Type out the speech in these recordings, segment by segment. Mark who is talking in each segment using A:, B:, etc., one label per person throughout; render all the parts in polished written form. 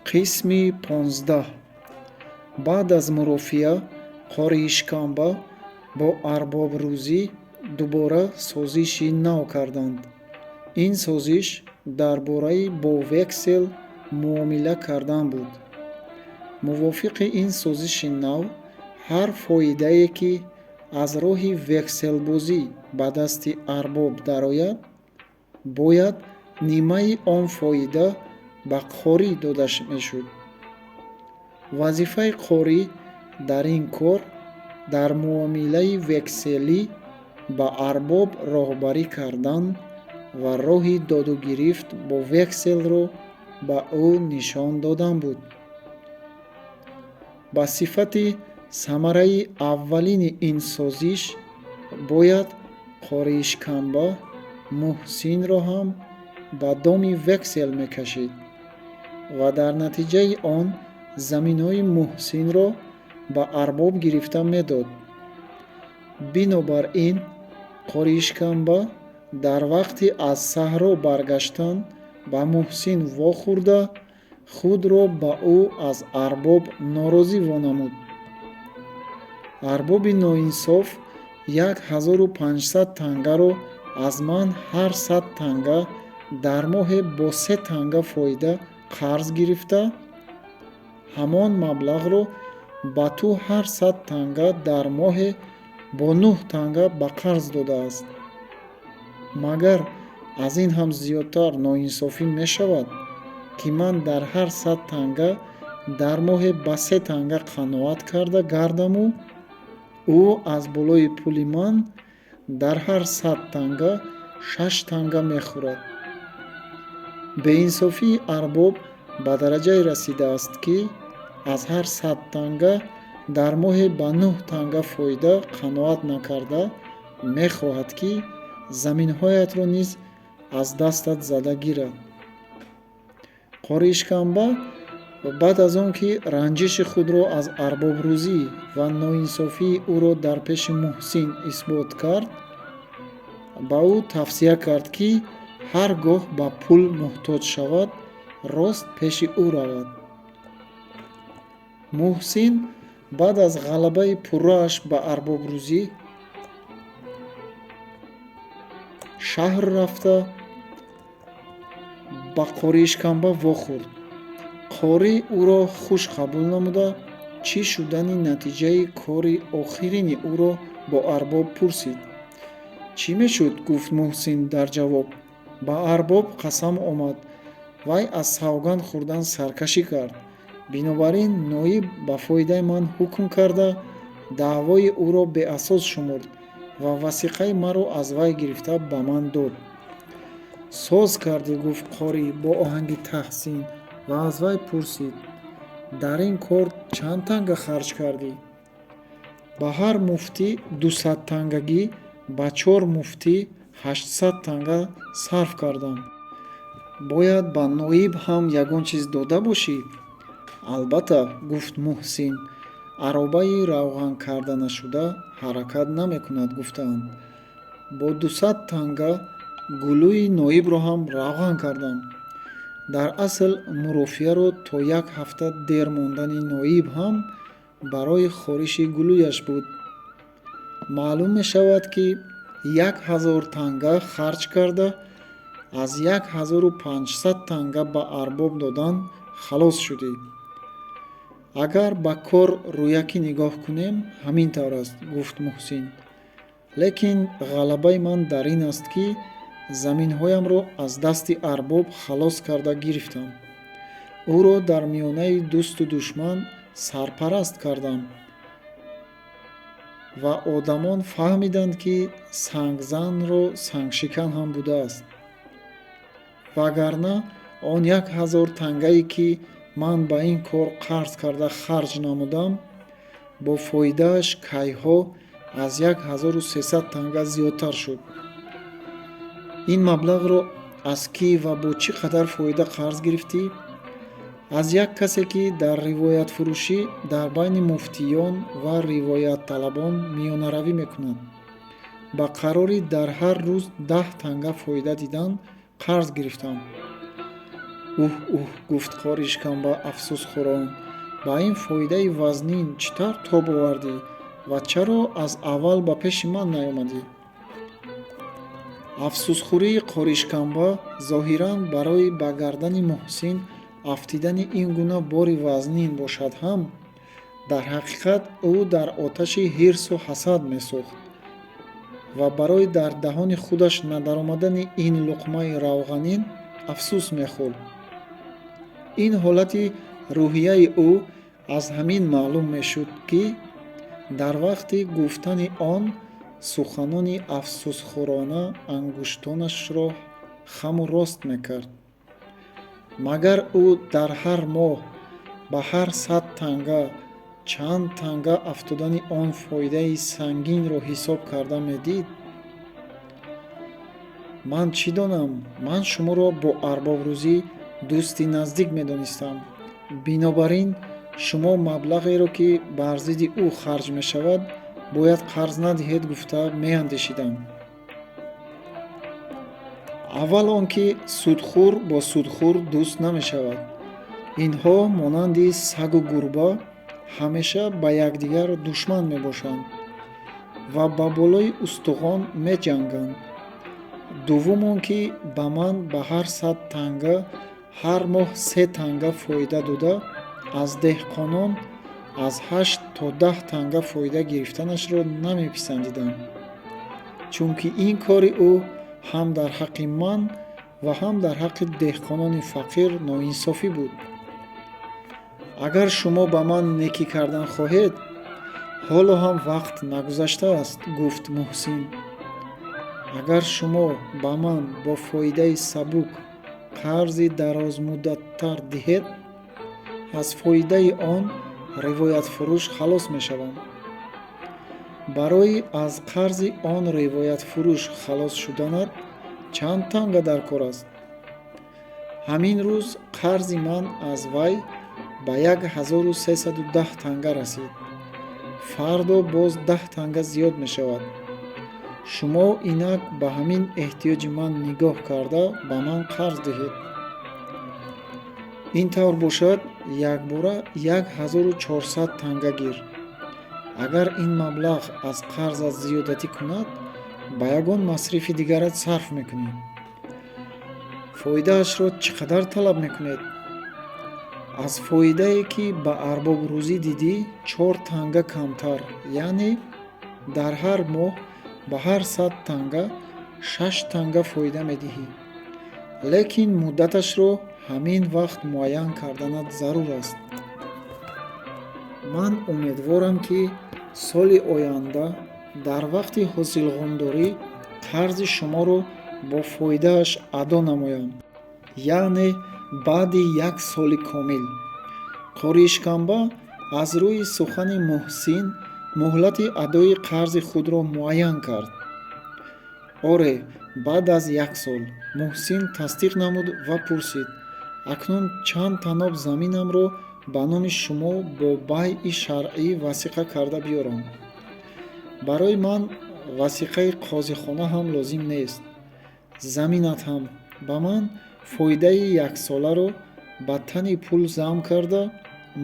A: Қисми 15. Баъд аз мурофиа қори ишканба бо арбобрӯзӣ дубора созиши нав карданд. Ин созиш дар бораи бо вексел муомила кардан буд. Мувофиқи ин созиши нав, ҳар фоидае ки аз роҳи векселбозӣ ба дасти арбоб дарояд, бояд нимаи он фоида ба қорӣ дода мешуд. Вазифаи қорӣ дар ин кор дар муомилаи векселӣ ба арбоб роҳбарӣ кардан ва роҳи доду гирифт бо векселро ба ӯ нишон додан буд. Ба сифати самараи аввалини ин созиш бояд қориишканба Муҳсинро ҳам ба доми вексел мекашид ва дар натиҷаи он заминҳои Муҳсинро ба арбоб гирифта медод. Бинобар ин қориишканба дар вақти аз саҳро баргаштан ба Муҳсин вохӯрда, худро ба ӯ аз арбоб норозӣ вонамуд. Арбоби ноинсоф 1500 тангаро аз ман ҳар 100 танга дар моҳе бо 3 танга фоида қарз гирифта, ҳамон маблағро ба ту ҳар 100 танга дар моҳе бо 9 танга ба қарз додааст. Магар аз ин ҳам зиёдтар ноинсофӣ мешавад, ки ман дар ҳар 100 танга дар моҳе ба 3 танга қаноат карда гардаму ӯ аз болои пули ман дар ҳар 100 танга 6 танга мехӯрад. Беинсофии арбоб ба дараҷае расидааст, ки аз ҳар 100 танга дар моҳе ба 9 танга фоида қаноат накарда, мехоҳад ки заминҳоятро низ аз дастат зада гирад. Қориишканба баъд аз он ки ранҷиши худро аз арбобрӯзӣ ва ноинсофии ӯро дар пеши Муҳсин исбот кард, ба ӯ тавсия кард, ки ҳар гоҳ ба пул муҳтоҷ шавад, рост пеши ӯ равад. Муҳсин баъд аз ғалабаи пуррааш ба арбобрӯзӣ шаҳр рафта, ба қориишканба вохӯрд. Қори ӯро хуш қабул намуда, чӣ шудани натиҷаи кори охирини ӯро бо арбоб пурсид. Чӣ мешуд? Гуфт Муҳсин дар ҷавоб. Ба арбоб қасам омад, вай аз савганд хӯрдан саркашӣ кард. Бинобар ин ноиб ба фоидаи ман ҳукм карда, даъвои ӯро беасос шумурд ва васиқаи маро аз вай гирифта ба ман дод. Соз кардӣ, гуфт қорӣ бо оҳанги таҳсин ва аз вай пурсид, дар ин кор чанд танга харҷ кардӣ? Ба ҳар муфтӣ 200 тангагӣ, ба 4 муфтӣ 800 танга сарф кардам. Бояд ба ноиб ҳам ягон чиз дода бошӣ? Албатта, гуфт Муҳсин. Аробаи равған карданашуда ҳаракат намекунад, гуфтаанд. Бо 200 танга гулӯи ноибро ҳам равған кардам. Дар асл мурофиаро то 1 ҳафта дер мондани ноиб ҳам барои хориши гулӯяш буд. Маълум мешавад, ки 1000 танга харҷ карда, аз 1500 танга ба арбоб додан халос шудӣ. Агар ба кор рӯякӣ нигоҳ кунем, ҳамин тавр аст, гуфт Муҳсин. Лекин ғалабаи ман дар ин аст, ки заминҳоямро аз дасти арбоб халос карда гирифтам. ӯро дар миёнаи дӯсту душман сарпараст кардам ва одамон фаҳмиданд, ки сангзанро сангшикан ҳам будааст. Вагарна он 1000 тангае, ки ман ба ин кор қарз карда харҷ намудам, бо фоидааш кайҳо аз 1300 танга зиёдтар шуд. ин маблағро аз кӣ ва бо чӣ қадар фоида қарз гирифтӣ? аз як касе, ки дар ривоятфурӯшӣ дар байни муфтиён ва ривоятталабон миёнаравӣ мекунад. ба қарори дар ҳар рӯз 10 танга фоида дидан қарз гирифтам. гуфт қори ишканба афсӯсхӯрон, ба ин фоидаи вазнин чӣ тавр тоб овардӣ ва чаро аз аввал ба пеши ман наомадӣ? Афсӯсхӯрии қори ишканба зоҳиран барои ба гардани Муҳсин афтидани ин гуна бори вазнин бошад ҳам, дар ҳақиқат ӯ дар оташи ҳирсу ҳасад месӯхт ва барои дар даҳони худаш надаромадани ин луқмаи равғанин афсӯс мехӯрд. ин ҳолати рӯҳияи ӯ аз ҳамин маълум мешуд, ки дар вақти гуфтани он суханони афсӯсхӯрона ангуштонашро хаму рост мекард. Магар ӯ дар ҳар моҳ ба ҳар 100 танга чанд танга афтодани он фоидаи сангинро ҳисоб карда медид? Ман чӣ донам, ман шуморо бо арбобрӯзӣ дӯсти наздик медонистам. Бинобар ин шумо маблағеро, ки бар зидди ӯ харҷ мешавад, бояд қарз надиҳед гуфта меандешидам. Аввал он ки судхӯр бо судхӯр дӯст намешавад. Инҳо монанди сагу гурба ҳамеша ба якдигар душман мебошанд ва ба болои устуғон меҷанганд. Дуввум он ки ба ман ба ҳар 100 танга ҳар моҳ 3 танга фоида дода, аз деҳқонон аз 8 то 10 танга фоида гирифтанашро намеписандидам, чунки ин кори ӯ ҳам дар ҳаққи ман ва ҳам дар ҳаққи деҳқонони фақир ноинсофӣ буд. Агар шумо ба ман некӣ кардан хоҳед, ҳоло ҳам вақт нагузаштааст, гуфт Муҳсин. Агар шумо ба ман бо фоидаи сабук қарзи дарозмуддаттар диҳед, аз фоидаи он ривоятфурӯш халос мешавам. Барои аз қарзи он ривоятфурӯш халос шуданат чанд танга дар кор аст? Ҳамин рӯз қарзи ман аз вай ба 1310 танга расид. Фардо боз 10 танга зиёд мешавад. шумо инак ба ҳамин эҳтиёҷи ман нигоҳ карда ба ман қарз диҳед. Ин тавр бошад, якбора 1400 танга гир. Агар ин маблағ аз қарзат зиёдатӣ кунад, ба ягон масрифи дигарат сарф мекунӣ. Фоидаашро чӣ қадар талаб мекунед? Аз фоидае ки ба арбобрӯзӣ дидӣ 4 танга камтар, яъне дар ҳар моҳ ба ҳар 100 танга 6 танга фоида медиҳӣ. Лекин муддаташро ҳамин вақт муайян карданат зарур аст. Ман умедворам, ки соли оянда дар вақти ҳосилғондорӣ қарзи шуморо бо фоидааш адо намоям, яъне баъди 1 соли комил. Қори ишканба аз рӯи сухани Муҳсин муҳлати адои қарзи худро муайян кард. Оре, баъд аз 1 сол Муҳсин тасдиқ намуд ва пурсид: акнун чанд таноб заминамро ба номи шумо бо байъи шаръӣ васиқа карда биёрам? Барои ман васиқаи қозихона ҳам лозим нест. Заминат ҳам ба ман фоидаи 1 соларо ба тани пул зам карда,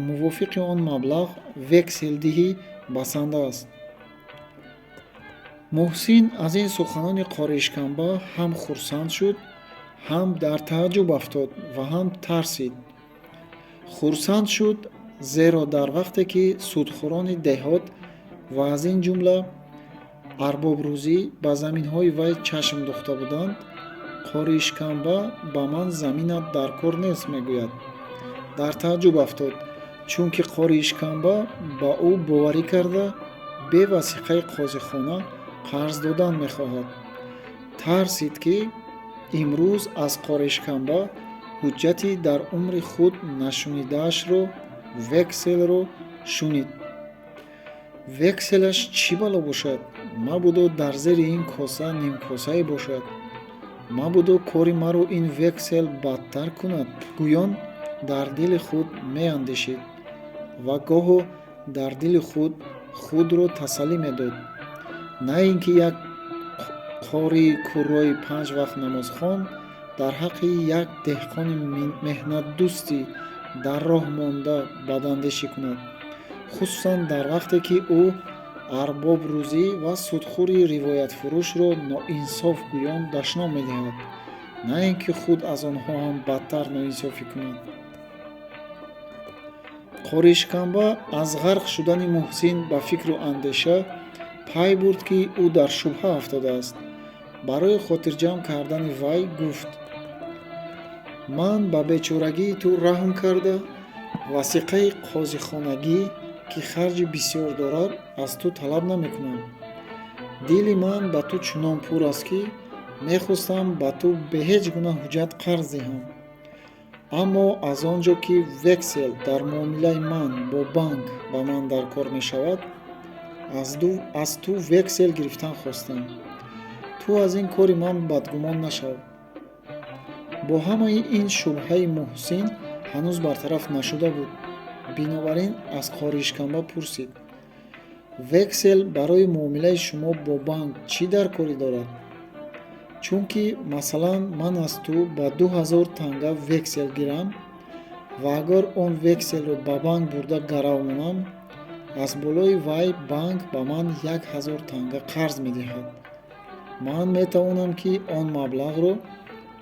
A: мувофиқи он маблағ векселдиҳӣ басанда аст. Муҳсин аз ин суханони қори ишканба ҳам хурсанд шуд, ҳам дар тааҷҷуб афтод ва ҳам тарсид. Хурсанд шуд, зеро дар вақте ки судхӯрони деҳот ва аз ин ҷумла арбобрӯзӣ ба заминҳои вай чашм духта буданд, қори ишканба ба ман заминат дар кор нест мегӯяд. Дар тааҷҷуб афтод, чунки қори ишканба ба ӯ боварӣ карда бе васиқаи қозихона қарз додан мехоҳад. Тарсид, ки имрӯз аз қори ишканба ҳуҷҷати дар умри худ нашунидаашро, векселро шунид. Векселаш чӣ бало бошад? Мабудо дар зери ин коса нимкосае бошад? Мабудо кори маро ин вексел бадтар кунад? Гӯён дар дили худ меандешид ва гоҳо дар дили худ худро тасаллӣ медод. На ин ки як қории куррои 5 вақт намозхон дар ҳаққи як деҳқони меҳнатдӯсти дар роҳ монда бадандешӣ кунад, хусусан дар вақте ки ӯ арбобрӯзӣ ва судхӯри ривоятфурӯшро ноинсоф гӯён дашном медиҳад, на ин ки худ аз онҳо ҳам бадтар ноинсофӣ кунад. Қоришканба аз ғарқ шудани Муҳсин ба фикру андеша пай бурд, ки ӯ дар шубҳа афтодааст. Барои хотирҷамъ кардани вай гуфт: ман ба бечорагии ту раҳм карда, васиқаи қозихонагӣ, ки харҷи бисёр дорад, аз ту талаб намекунам. Дили ман ба ту чунон пур аст, ки мехостам ба ту бе ҳеҷ гуна ҳуҷҷат қарз диҳам. Аммо аз он ҷо, ки вексел дар муомилаи ман бо банк ба ман дар кор мешавад, аз ту вексел гирифтан хостам. ту аз ин кори ман бадгумон нашав. Бо ҳамаи ин шубҳаи Муҳсин ҳанӯз бартараф нашуда буд. Бинобар ин аз Қоришканба пурсид: вексел барои муомилаи шумо бо банк чӣ дар корӣ дорад? Чунки масалан ман аз ту ба 2000 танга вексел гирам ва агар он векселро ба банк бурда гарав монам, аз болои вай банк ба ман 1000 танга қарз медиҳад. ман метавонам, ки он маблағро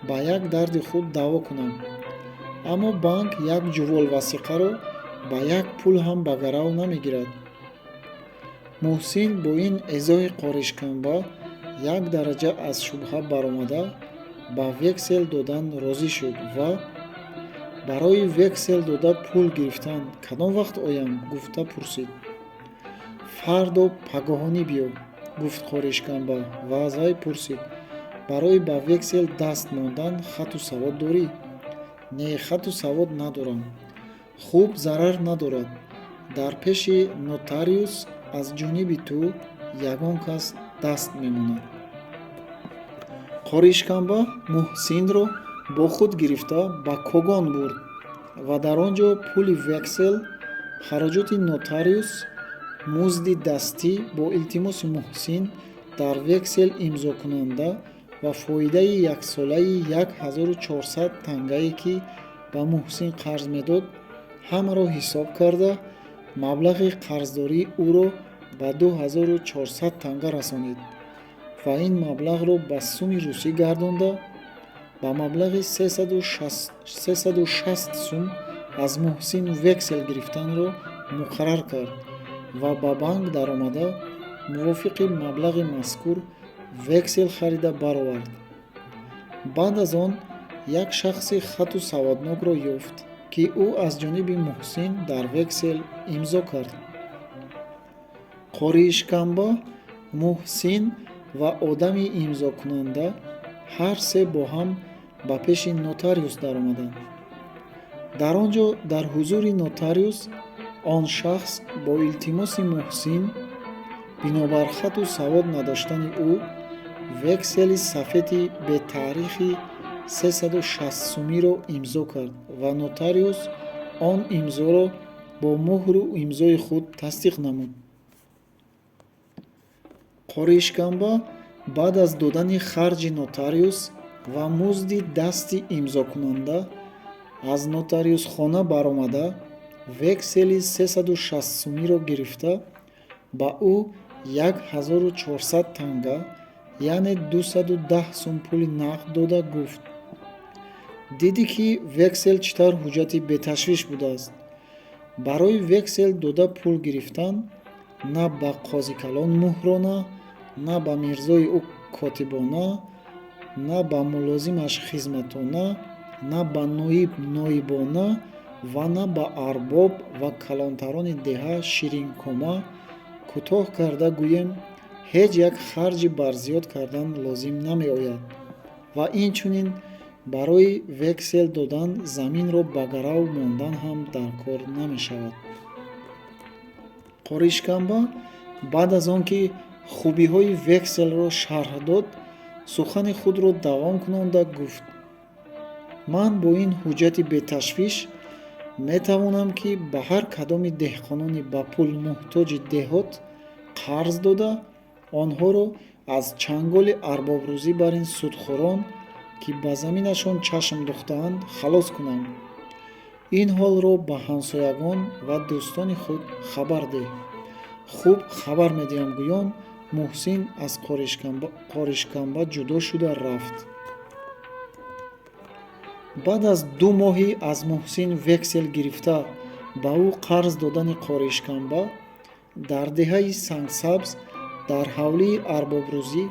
A: ба як дарди худ даво кунам. Аммо банк як ҷувол васиқаро ба як пул ҳам ба гарав намегирад. Муҳсин бо ин изоҳи Қоришканба як дараҷа аз шубҳа баромада, ба вексел додан розӣ шуд ва барои вексел дода пул гирифтан кадом вақт оям? гуфта пурсид. фардо пагоҳонӣ биё, гуфт Қоришканба ва аз вай пурсид: барои ба вексел даст мондан хату савод дорӣ? Не, хату савод надорам. хуб, зарар надорад. дар пеши нотариус аз ҷониби ту ягон кас даст мемонад. Қоришканба Муҳсинро бо худ гирифта ба Когон бурд ва дар он ҷо пули вексел, хароҷоти нотариус, музди дастӣ бо илтимоси Муҳсин дар вексел имзокунанда ва фоидаи яксолаи 1400 тангае, ки ба Муҳсин қарз медод, ҳамаро ҳисоб карда, маблағи қарздории ӯро ба 2400 танга расонид ва ин маблағро ба суми русӣ гардонда, ба маблағи 360 сум аз Муҳсин вексел гирифтанро муқаррар кард ва ба банк даромада, мувофиқи маблағи мазкур вексел харида баровард. баъд аз он як шахси хату саводнокро ёфт, ки ӯ аз ҷониби Муҳсин дар вексел имзо кард. Қоришканба, Муҳсин ва одами имзокунанда ҳар се бо ҳам ба пеши нотариус даромаданд. дар он ҷо дар ҳузури нотариус он шахс бо илтимоси Муҳсин, бинобар хату савод надоштани ӯ, вексели сафеди бетаърихи 360 сумиро имзо кард ва нотариус он имзоро бо муҳру имзои худ тасдиқ намуд. Қоришканба баъд аз додани харҷи нотариус ва музди дасти имзокунанда аз нотариусхона баромада, вексели 360 сумиро гирифта, ба ӯ 1400 танга, яъне 210 сум пули нақд дода гуфт: дидӣ, ки вексел чӣ тавр ҳуҷҷати беташвиш будааст. барои вексел дода пул гирифтан на ба қозикалон муҳрона, на ба мирзои ӯ котибона, на ба мулозимаш хизматона, на ба ноиб ноибона ва на ба арбоб ва калонтарони деҳа ширинкома, кӯтоҳ карда гӯем, ҳеҷ як харҷи барзиёд кардан лозим намеояд ва инчунин барои вексел додан заминро ба гарав мондан ҳам дар кор намешавад. Қоришканба баъд аз он ки хубиҳои векселро шарҳ дод, сухани худро давом кунонда гуфт: ман бо ин ҳуҷҷати беташвиш метавонам, ки ба ҳар кадоми деҳқонони ба пул муҳтоҷи деҳот қарз дода, онҳоро аз чанголи арбобрӯзӣ бар ин судхӯрон, ки ба заминашон чашм духтаанд, халос кунам. Ин ҳолро ба ҳамсоягон ва дӯстони худ хабар деҳ. хуб хабар медиҳам гӯён Муҳсин аз қоришканба ҷудо шуда рафт. баъд аз 2 моҳи аз Муҳсин вексел гирифта ба ӯ қарз додани қоришканба, дар деҳаи Сангсабз дар ҳавлии арбобрӯзӣ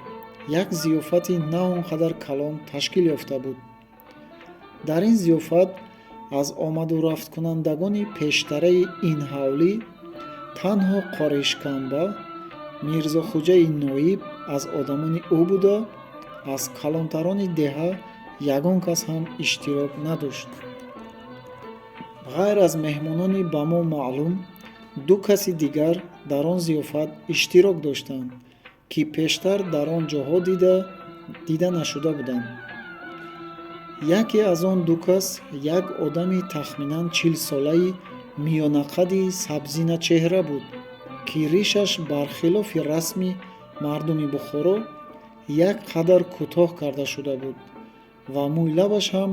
A: як зиёфати на он қадар калон ташкил ёфта буд. дар ин зиёфат аз омаду рафткунандагони пештараи ин ҳавлӣ танҳо қоришканба, Мирзохӯҷаи Ноиб аз одамони ӯ буда, аз калонтарони деҳа ягон кас ҳам иштирок надошт. ғайр аз меҳмонони ба мо маълум, 2 каси дигар дар он зиёфат иштирок доштанд, ки пештар дар он ҷоҳо дида нашуда буданд. яке аз он 2 кас як одами тахминан 40-солаи миёнақади сабзиначеҳра буд, ки ришаш бархилофи расми мардуми Бухоро як қадар кӯтоҳ карда шуда буд ва мӯйлабаш ҳам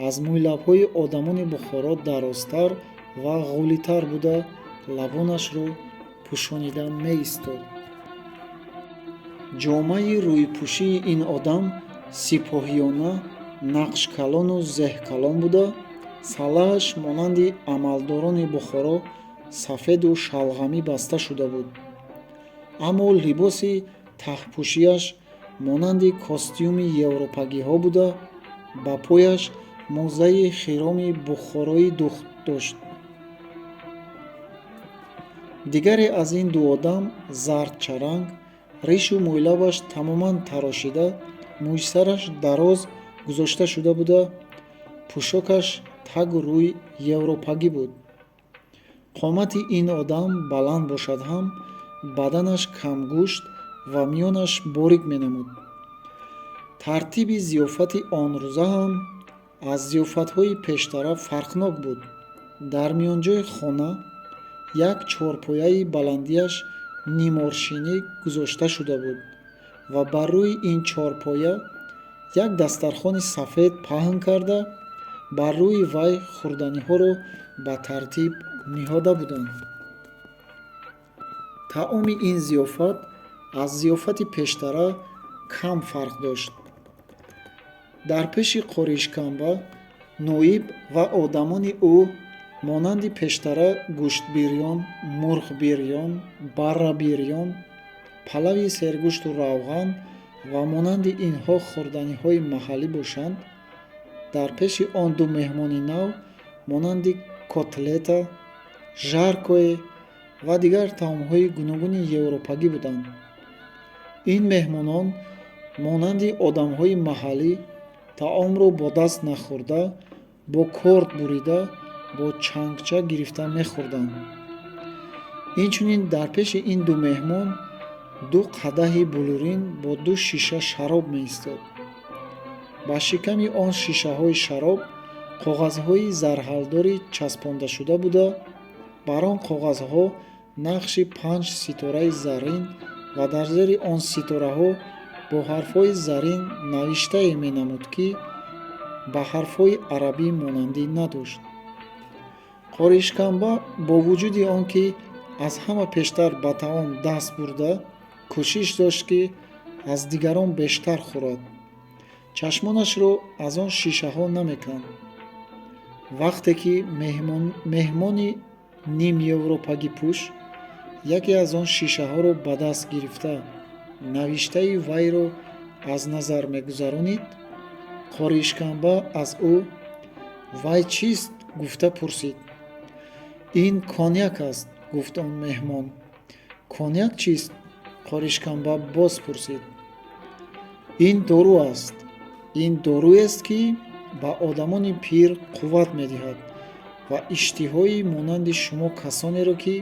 A: аз мӯйлабҳои одамони Бухоро дарозтар ва ғӯлитар буда, лабонашро пӯшонида меистод. ҷомаи рӯйпӯшии ин одам сипоҳиёна, нақшкалону зеҳкалон буда, салааш монанди амалдорони Бухоро сафеду шалғамӣ баста шуда буд. аммо либоси таҳпӯшиаш монанди костюми европагиҳо буда, ба пояш мӯзаи хироми бухороӣ дошт. дигаре аз ин 2 одам зардчаранг, ришу мӯйлабаш тамоман тарошида, мӯйсараш дароз гузошта шуда буда, пӯшокаш тагу рӯй европагӣ буд. қомати ин одам баланд бошад ҳам, баданаш камгӯшт ва миёнаш борик менамуд. тартиби зиёфати он рӯза ҳам аз зиёфатҳои пештара фарқнок буд. дар миёнҷои хона як чорпояи баландиаш ниморшинӣ гузошта шуда буд ва бар рӯи ин чорпоя як дастархони сафед паҳн карда, бар рӯи вай хӯрданиҳоро ба тартиб ниҳода буданд. таоми ин зиёфат аз зиёфати пештара кам фарқ дошт. дар пеши Қоришканба, Ноиб ва одамони ӯ монанди пештара гӯштбирён, мурғбирён, баррабирён, палави сергӯшту равған ва монанди инҳо хӯрданиҳои маҳаллӣ бошанд, дар пеши он 2 меҳмони нав монанди котлета, жаркое ва дигар таомҳои гуногуни европагӣ буданд. ин меҳмонон монанди одамҳои маҳаллӣ таомро бо даст нахӯрда, бо корд бурида, бо чангча гирифта мехӯрданд. инчунин дар пеши ин 2 меҳмон 2 қадаҳи булурин бо 2 шиша шароб меистод. ба шиками он шишаҳои шароб коғазҳои зарҳалдорӣ часпонда шуда буда, бар он коғазҳо нақши 5 ситораи заррин ва дар зери он ситораҳо бо ҳарфҳои заррин навиштае менамуд, ки ба ҳарфҳои арабӣ монандӣ надошт. Қоришканба бо вуҷуди он ки аз ҳама пештар ба таом даст бурда, кӯшиш дошт ки аз дигарон бештар хӯрад. чашмонашро аз он шишаҳо намеканд. вақте ки меҳмони нимевропагипӯш яке аз он шишаҳоро ба даст гирифта навиштаи вайро аз назар мегузаронид, Қоришканба аз ӯ «Вай чист?» гуфта пурсид. «Ин коньяк аст», гуфт он меҳмон. «Коньяк чист?» Қоришканба боз пурсид. «Ин дору аст. ин доруест, ки ба одамони пир қувват медиҳад ва иштиҳои монанди шумо касонеро, ки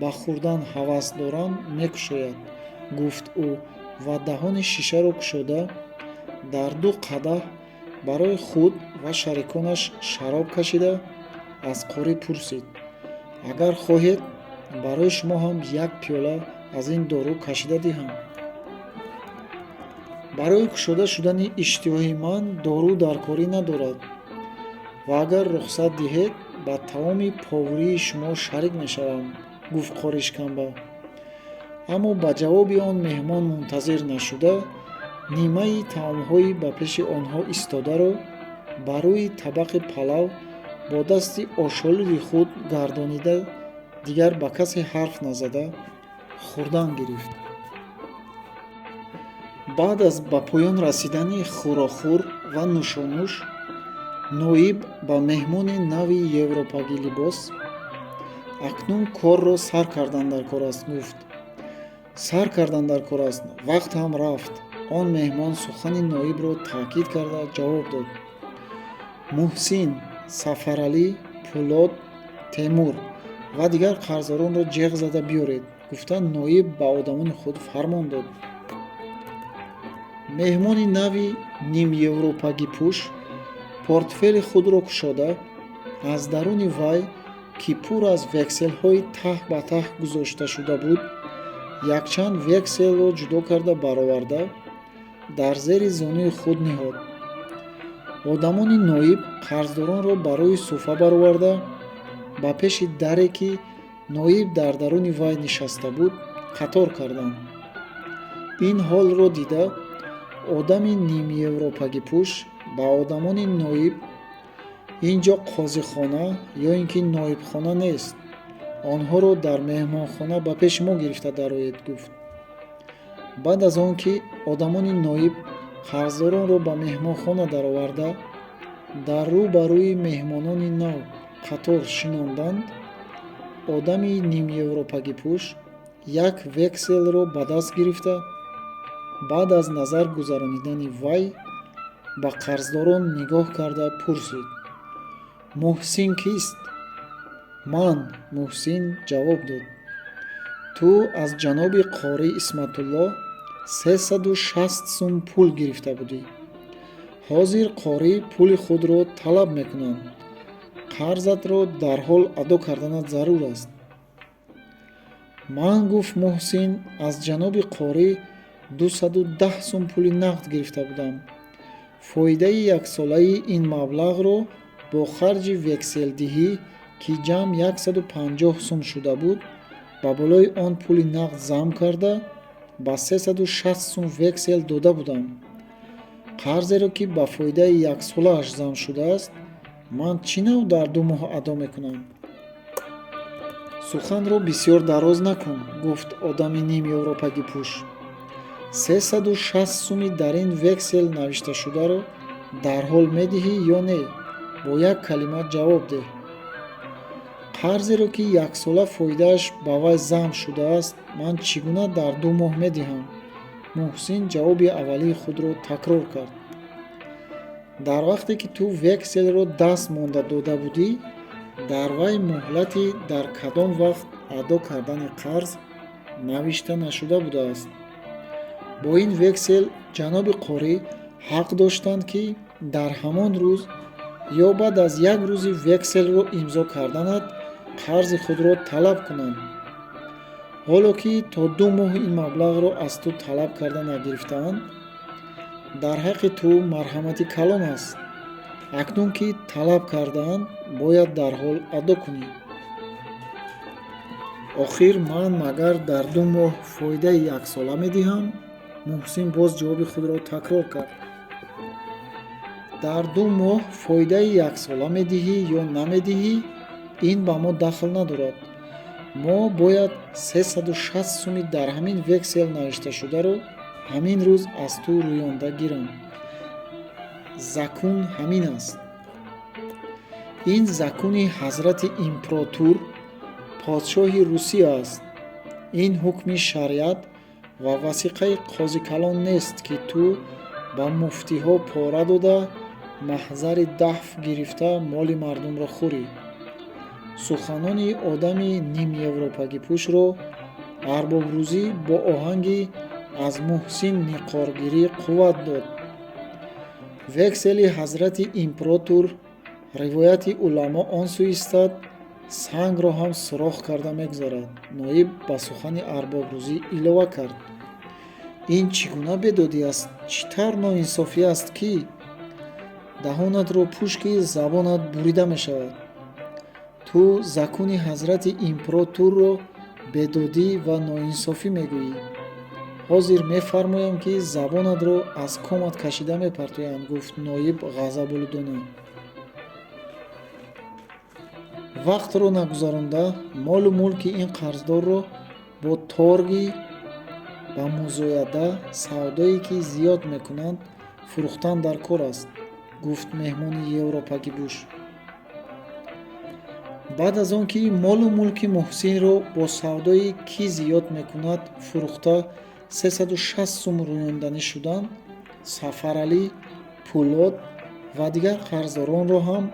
A: ба хӯрдан ҳавас доранд, мекушояд», гуфт ӯ ва даҳони шишаро кушода, дар 2 қадаҳ барои худ ва шариконаш шароб кашида, аз қори пурсид. «Агар хоҳед, барои шумо ҳам як пиёла аз ин дору кашида диҳам». барои кушода шудани иштиҳои ман дору даркорӣ надорад ва агар рухсат диҳед ба таоми повурии шумо шарик мешавам, гуфт қори шиканба. аммо ба ҷавоби он меҳмон мунтазир нашуда, нимаи таомҳои ба пеши онҳо истодаро ба рӯи табақи палав бо дасти ошолуди худ гардонида, дигар ба касе ҳарф назада хӯрдан гирифт. баъд аз ба поён расидани хӯрохӯр ва нӯшонӯш, ноиб ба меҳмони нави Европагӣ либос: акнун корро сар кардан дар кор аст, гуфт. Сар кардан дар кор аст, вақтам рафт. Он меҳмон сухани ноибро таъкид карда ҷавоб дод: муҳсин, Сафаралӣ, Пӯлод, Темур ва дигар қарзоронро ҷеғ зада биёред, гуфта ноиб ба одамони худ фармон дод. меҳмони нави нимевропагипӯш портфели худро кушода, аз даруни вай, ки пур аз векселҳои таҳ ба таҳ гузошта шуда буд, якчанд векселро ҷудо карда бароварда, дар зери зонуи худ ниҳод. одамони ноиб қарздоронро ба рӯи суфа бароварда, ба пеши даре, ки ноиб дар даруни вай нишаста буд, қатор карданд. ин ҳолро дида, одами нимевропагипӯш ба одамони ноиб: ин ҷо қозихона ё ин ки ноибхона нест, онҳоро дар меҳмонхона ба пеши мо гирифта дароед, гуфт. баъд аз он ки одамони ноиб қарздоронро ба меҳмонхона дароварда, дар рӯ ба рӯи меҳмонони нав қатор шинонданд, одами нимевропагипӯш як векселро ба даст гирифта, баъд аз назар гузаронидани вай ба қарздорон нигоҳ карда пурсид: муҳсин кист? ман, муҳсин ҷавоб дод. ту аз ҷаноби қори Исматулло 360 сум пул гирифта будӣ. ҳозир қори пули худро талаб мекунанд. қарзатро дарҳол адо карданат зарур аст. ман, гуфт муҳсин, аз ҷаноби қори 210 сум пули нағд гирифта будам. фоидаи яксолаи ин маблағро бо харҷи векселдиҳӣ, ки ҷамъ 150 сум шуда буд, ба болои он пули нағд зам карда, ба 360 сум вексел дода будам. қарзеро, ки ба фоидаи яксолааш зам шудааст, ман чӣ нав дар 2 моҳ адо мекунам? суханро бисёр дароз накун, гуфт одами нимевропагипӯш. 360 суми дар ин вексел навишташударо дарҳол медиҳӣ ё не? бо як калима ҷавоб деҳ. қарзеро, ки яксола фоидааш ба вай зам шудааст, ман чӣ гуна дар 2 моҳ медиҳам? муҳсин ҷавоби аввалии худро такрор кард. дар вақте ки ту векселро даст монда дода будӣ, дар вай муҳлати дар кадом вақт адо кардани қарз навишта нашуда будааст. бо ин вексел ҷаноби қорӣ ҳақ доштанд, ки дар ҳамон рӯз ё баъд аз як рӯзи векселро имзо карданат қарзи худро талаб кунанд. ҳоло ки то 2 моҳ ин маблағро аз ту талаб карда нагирифтаанд, дар ҳаққи ту марҳамати калон аст. акнун ки талаб кардаанд, бояд дарҳол адо кунӣ. охир ман магар дар 2 моҳ фоидаи яксола медиҳам? муҳсин боз ҷавоби худро такрор кард. дар 2 моҳ фоидаи яксола медиҳӣ ё намедиҳӣ, ин ба мо дахл надорад. мо бояд 360 суми дар ҳамин вексел навишташударо ҳамин рӯз аз ту рӯёнда гирам. закун ҳамин аст. ин закуни ҳазрати импротур, подшоҳи Русия аст. ин ҳукми шариат ва васиқаи қозикалон нест, ки ту ба муфтиҳо пора дода, маҳзари дафъ гирифта моли мардумро хӯрӣ. суханони одами нимевропагипӯшро арбобрӯзӣ бо оҳанги аз муҳсин ниқоргирӣ қувват дод. вексели ҳазрати импротур, ривояти уламо он сӯ истад, сангро ҳам сурох карда мегузарад. ноиб ба сухани арбобрӯзӣ илова кард. ин чӣ гуна бедодӣ аст? Чӣ тавр ноинсофӣ аст, ки даҳонатро пӯш ки забонат бурида мешавад. Ту закуни ҳазрати импературро бедодӣ ва ноинсофӣ мегӯӣ. ҳозир мефармоям, ки забонатро аз комат кашида мепартоям, гуфт ноиб ғазаболудона. вақтро нагузаронда, молу мулки ин қарздорро бо торги ба музояда, савдое ки зиёд мекунанд, фурӯхтан дар кор аст, гуфт меҳмони европагӣ Буш. баъд аз он ки молу мулки муҳсинро бо савдои ки зиёд мекунад фурӯхта 360 сум рӯёнданӣ шуданд, Сафаралӣ, Пӯлод ва дигар қарздоронро ҳам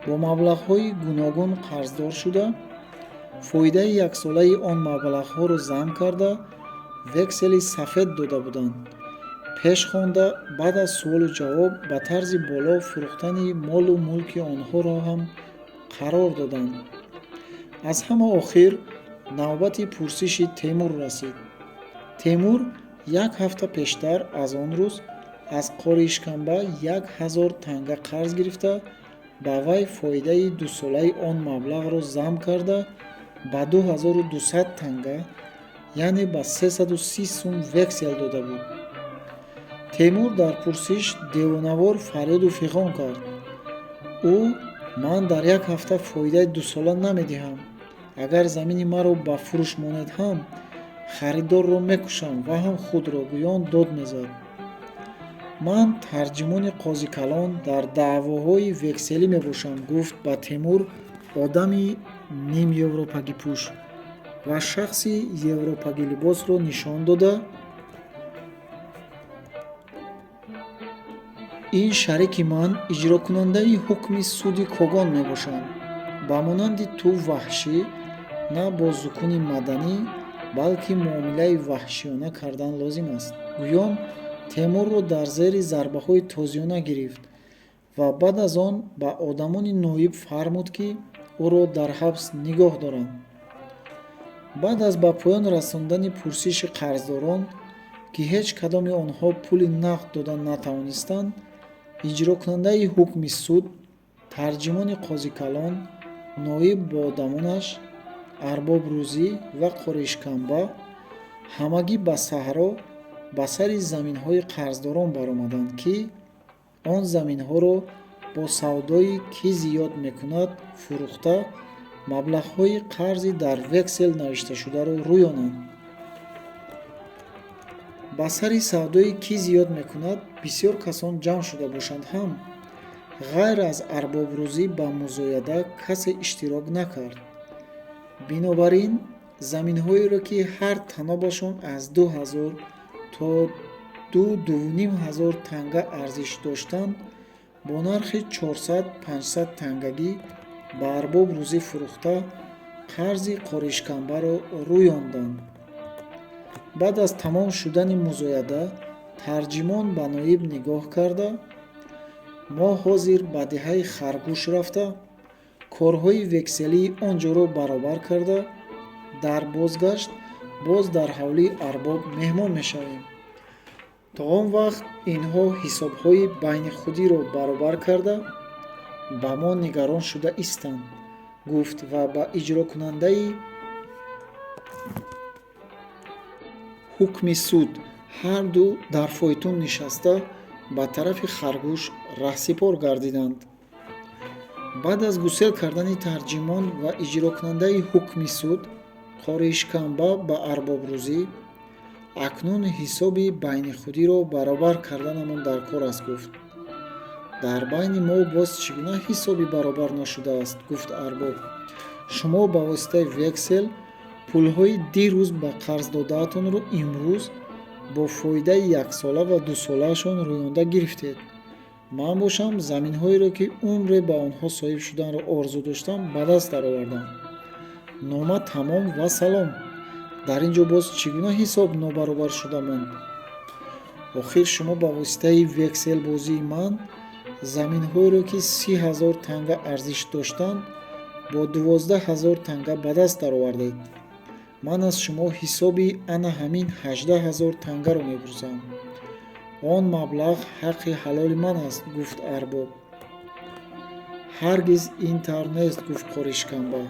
A: бо маблағҳои гуногун қарздор шуда, фоидаи яксолаи он маблағҳоро замъ карда, вексели сафед дода буданд. пеш хонда, баъд аз суолу ҷавоб ба тарзи боло фурӯхтани молу мулки онҳоро ҳам қарор доданд. аз ҳама охир навбати пурсиши Темур расид. Темур як ҳафта пештар аз он рӯз аз қори ишканба 1000 танга қарз гирифта, ба вай фоидаи дусолаи он маблағро замъ карда, ба 2200 танга, яъне ба 330 сум вексел дода буд. Темур дар пурсиш девонавор фарёду фиғон кард. ӯ: ман дар як ҳафта фоидаи дусола намедиҳам. агар замини маро ба фурӯш монед ҳам, харидорро мекушам ва ҳам худро, гӯён дод мезад. ман тарҷимони қозикалон дар даъвоҳои векселӣ мебошам, гуфт ба Темур одами нимевропагипӯш ва шахси европагилибосро нишон дода: ин шарики ман иҷрокунандаи ҳукми суди Когон мебошанд. ба монанди ту ваҳшӣ на бо зукуни маданӣ, балки муомилаи ваҳшиёна кардан лозим аст. гӯён Темурро дар зери зарбаҳои тозиёна гирифт ва баъд аз он ба одамони ноиб фармуд, ки ӯро дар ҳабс нигоҳ доранд. баъд аз ба поён расондани пурсиши қарздорон, ки ҳеҷ кадоми онҳо пули нақд дода натавонистанд, иҷрокунандаи ҳукми суд, тарҷимони қозикалон, ноиб бо одамонаш, арбобрӯзӣ ва қоришканба ҳамагӣ ба саҳро ба сари заминҳои қарздорон баромаданд, ки он заминҳоро бо савдои ки зиёд мекунад фурӯхта, маблағҳои қарзи дар вексел навишташударо рӯёнанд. ба сари савдои ки зиёд мекунад бисёр касон ҷамъ шуда бошанд ҳам, ғайр аз арбобрӯзӣ ба музояда касе иштирок накард. бинобар ин заминҳоеро, ки ҳар танобашон аз 2000 то 2500 танга арзиш доштанд, бо нархи 400-500 тангагӣ ба арбобрӯзӣ фурӯхта, қарзи қоришканбаро рӯёнданд. баъд аз тамом шудани музояда, тарҷимон ба ноиб нигоҳ карда: мо ҳозир ба деҳаи Харгӯш рафта, корҳои векселии он ҷоро баробар карда, дар бозгашт боз дар ҳавлии арбоб меҳмон мешавем. то он вақт инҳо ҳисобҳои байни худиро баробар карда, ба мо нигарон шуда истанд, гуфт ва ба иҷрокунандаи ҳукми суд, ҳарду дар фойтун нишаста, ба тарафи Харгӯш раҳсипор гардиданд. баъд аз гусел кардани тарҷимон ва иҷрокунандаи ҳукми суд, қоришканба ба арбобрӯзӣ: акнун ҳисоби байнихудиро баробар карданамон дар кор аст, гуфт. дар байни мо боз чӣ гуна ҳисоби баробар нашудааст, гуфт арбоб. шумо ба воситаи вексел пулҳои дирӯз ба қарздодаатонро имрӯз бо фоидаи яксола ва дусолаашон рӯёнда гирифтед. ман бошам заминҳоеро, ки умре ба онҳо соҳиб шуданро орзу доштам, ба даст даровардам. нома тамом ва салом. дар ин ҷо боз чӣ гуна ҳисоб нобаробар шуда монд? охир шумо ба воситаи векселбозии ман заминҳоеро, ки 30 000 танга арзиш доштанд, бо 12 000 танга ба даст даровардед. ман аз шумо ҳисоби ана ҳамин 18,000 тангаро мепурсам. Он маблағ ҳаққи ҳалоли ман аст, гуфт арбоб. ҳаргиз ин тавр нест, гуфт Қоришканба.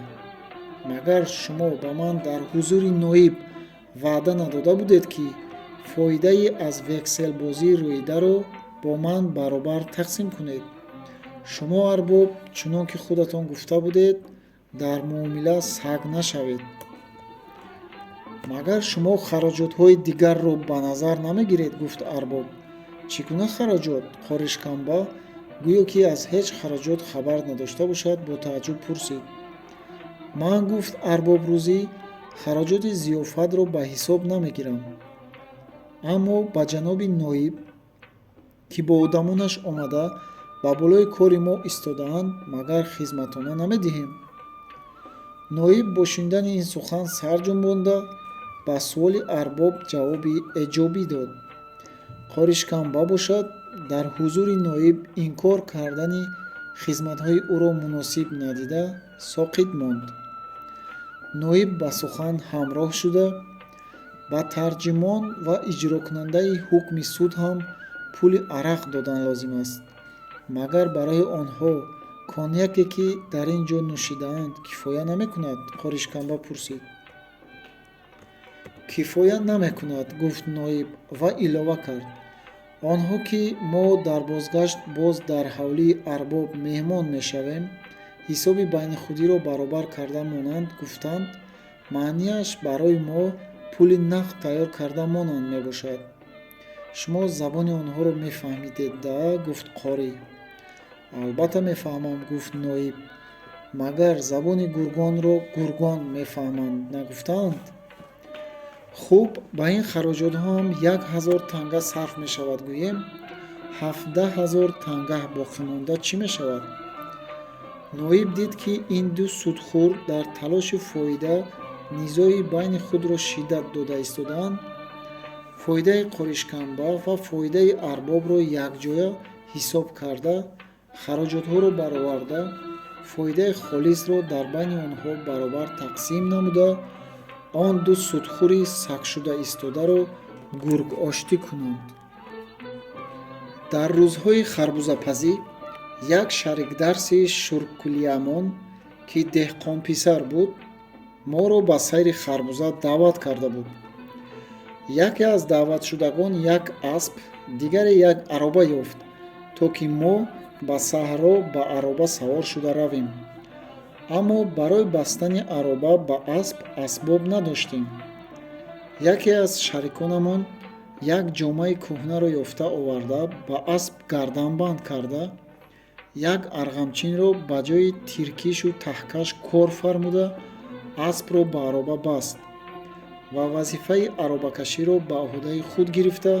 A: магар шумо ба ман дар ҳузури ноиб ваъда надода будед ки фоидаи аз векселбозии рӯидаро бо ман баробар тақсим кунед? шумо арбоб чунон ки худатон гуфта будед, дар муомила саг нашавед. магар шумо хароҷотҳои дигарро ба назар намегиред, гуфт арбоб. чӣ гуна хароҷот? Қоришканба гӯё ки аз ҳеҷ хароҷот хабар надошта бошад, бо тааҷҷуб пурсид. ман, гуфт арбоб рӯзӣ, хароҷоти зиёфатро ба ҳисоб намегирам. аммо ба ҷаноби ноиб, ки бо одамонаш омада ба болои кори мо истодаанд, магар хизматона намедиҳем? ноиб бо шунидани ин сухан сар ҷунбонда, ба суоли арбоб ҷавоби эҷобӣ дод. Қоришканба бошад, дар ҳузури ноиб инкор кардани хизматҳои ӯро муносиб надида, соқит монд. ноиб ба сухан ҳамроҳ шуда, ба тарҷимон ва иҷрокунандаи ҳукми суд ҳам пули арақ додан лозим аст. магар барои онҳо коньяке, ки дар ин ҷо нӯшидаанд, кифоя намекунад? Қоришканба пурсид. кифоя намекунад, гуфт ноиб ва илова кард. онҳо, ки мо дар бозгашт боз дар ҳавлии арбоб меҳмон мешавем, ҳисоби байнихудиро баробар карда монанд, гуфтанд, маънияш барои мо пули нақд тайёр карда монанд мебошад. шумо забони онҳоро мефаҳмидед да? Гуфт қорӣ. албатта мефаҳмам, гуфт ноиб. магар забони гургонро гургон мефаҳманд, нагуфтаанд? хуб, ба ин хароҷотҳо ҳам 1000 танга сарф мешавад, гӯем 17,000 тангаҳ боқимонда чӣ мешавад? ноиб дид, ки ин ду судхӯр дар талоши фоида низои байни худро шиддат дода истодаанд. фоидаи Қоришканба ва фоидаи арбобро якҷоя ҳисоб карда, хароҷотҳоро бароварда, фоидаи холисро дар байни онҳо баробар тақсим намуда, он ду судхӯри сагшуда истодаро гургоштӣ кунанд. дар рӯзҳои харбузапазӣ як шарикдарси Шуркулиамон, ки деҳқонписар буд, моро ба сайри харбуза даъват карда буд. яке аз даъватшудагон як асп, дигаре як ароба ёфт, то ки мо ба саҳро ба ароба савор шуда равем. аммо барои бастани ароба ба асп асбоб надоштем. яке аз шариконамон як ҷомаи кӯҳнаро ёфта оварда, ба асп гарданбанд карда, як арғамчинро ба ҷои тиркишу таҳкаш кор фармуда, аспро ба ароба баст ва вазифаи аробакаширо ба оҳдаи худ гирифта,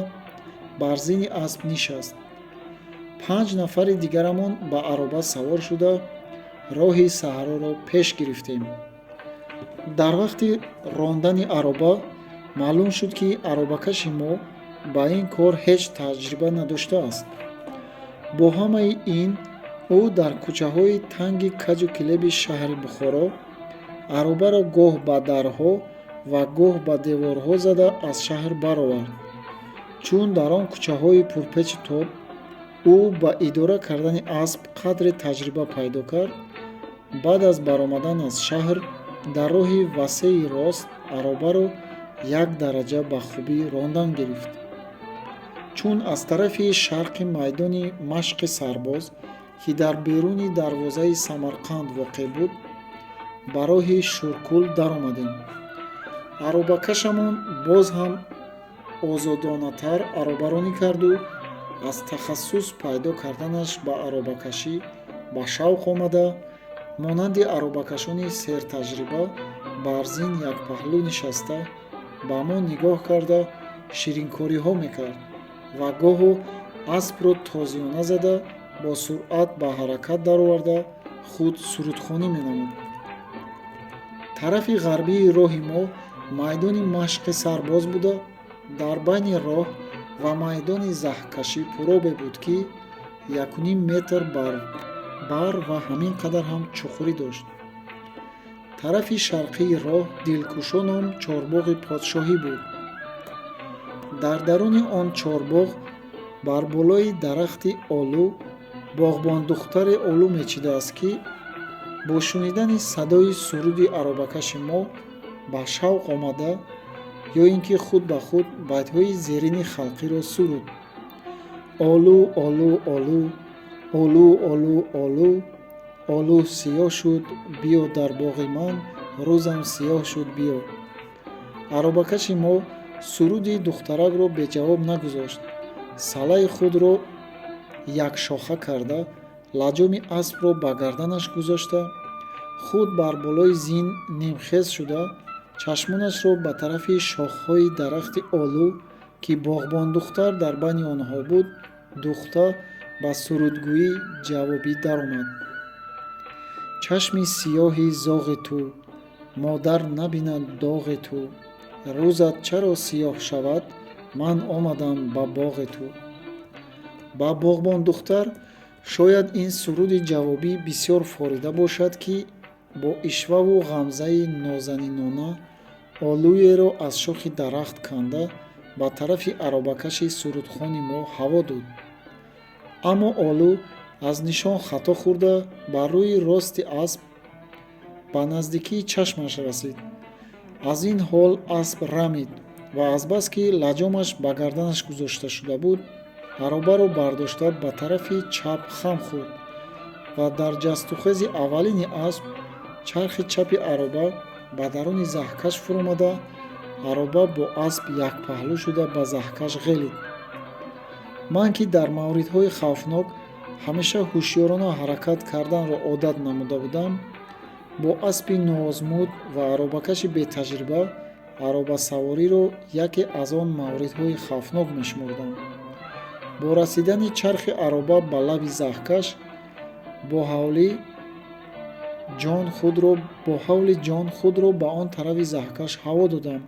A: бар зини асп нишаст. 5 нафари дигарамон ба ароба савор шуда, роҳи саҳроро пеш гирифтем. дар вақти рондани ароба маълум шуд, ки аробакаши мо ба ин кор ҳеҷ таҷриба надоштааст. бо ҳамаи ин, ӯ дар кӯчаҳои танги каҷу килеби шаҳри Бухоро аробаро гоҳ ба дарҳо ва гоҳ ба деворҳо зада аз шаҳр баровард. чун дар он кӯчаҳои пурпечу тоб ӯ ба идора кардани асп қадре таҷриба пайдо кард, баъд аз баромадан аз шаҳр дар роҳи васеи рост аробаро як дараҷа ба хубӣ рондан гирифт. чун аз тарафи шарқи майдони машқи сарбоз, ки дар беруни дарвозаи Самарқанд воқеъ буд, ба роҳи Шуркул даромадем. аробакашамон боз ҳам озодонатар аробаронӣ карду, аз тахассус пайдо карданаш ба аробакашӣ ба шавқ омада, монанди аробакашони сертаҷриба бар зин якпаҳлӯ нишаста, ба мо нигоҳ карда ширинкориҳо мекард ва гоҳу аспро тозиёна зада, бо суръат ба ҳаракат дароварда, худ сурудхонӣ менамуд. тарафи ғарбии роҳи мо майдони машқи сарбоз буда, дар байни роҳ ва майдони заҳкашӣ пуробе буд, ки 1.5 метр бар ва ҳамин қадар ҳам чуқурӣ дошт. тарафи шарқии роҳ дилкушо ном чорбоғи подшоҳӣ буд. дар даруни он чорбоғ бар болои дарахти олу боғбондухтаре олу мечидааст, ки бо шунидани садои суруди аробакаши мо ба шавқ омада ё ин ки худ ба худ байтҳои зерини халқиро суруд. олу олу олу олу олу олу олу сиёҳ шуд биё дар боғи ман, рӯзам сиёҳ шуд биё. аробакаши мо суруди духтаракро беҷавоб нагузошт. салаи худро якшоха карда, лаҷоми аспро ба гарданаш гузошта, худ бар болои зин нимхез шуда, чашмонашро ба тарафи шохҳои дарахти олу, ки боғбондухтар дар байни онҳо буд, духта ба сурудгӯӣ ҷавобӣ даромад. чашми сиёҳи зоғи ту, модар набинад доғи ту, рӯзат чаро сиёҳ шавад, ман омадам ба боғи ту. ба боғбондухтар шояд ин суруди ҷавобӣ бисёр форида бошад, ки бо ишваву ғамзаи нозанинона олуеро аз шохи дарахт канда ба тарафи аробакаши сурудхони мо ҳаво дод. аммо олу аз нишон хато хӯрда ба рӯи рости асп ба наздикии чашмаш расид. аз ин ҳол асп рамид ва азбаски лаҷомаш ба гарданаш гузошта шуда буд, аробаро бардошта ба тарафи чап хам хӯрд ва дар ҷастухези аввалини асп чархи чапи ароба ба даруни заҳкаш фуромада, ароба бо асп якпаҳлӯ шуда ба заҳкаш ғелид. ман ки дар мавридҳои хавфнок ҳамеша ҳушёрона ҳаракат карданро одат намуда будам, бо аспи ноозмуд ва аробакаши бетаҷриба аробасавориро яке аз он мавридҳои хавфнок мешумурдам. бо расидани чархи ароба ба лаби заҳкаш бо ҳавли ҷон худро ба он тарафи заҳкаш ҳаво додам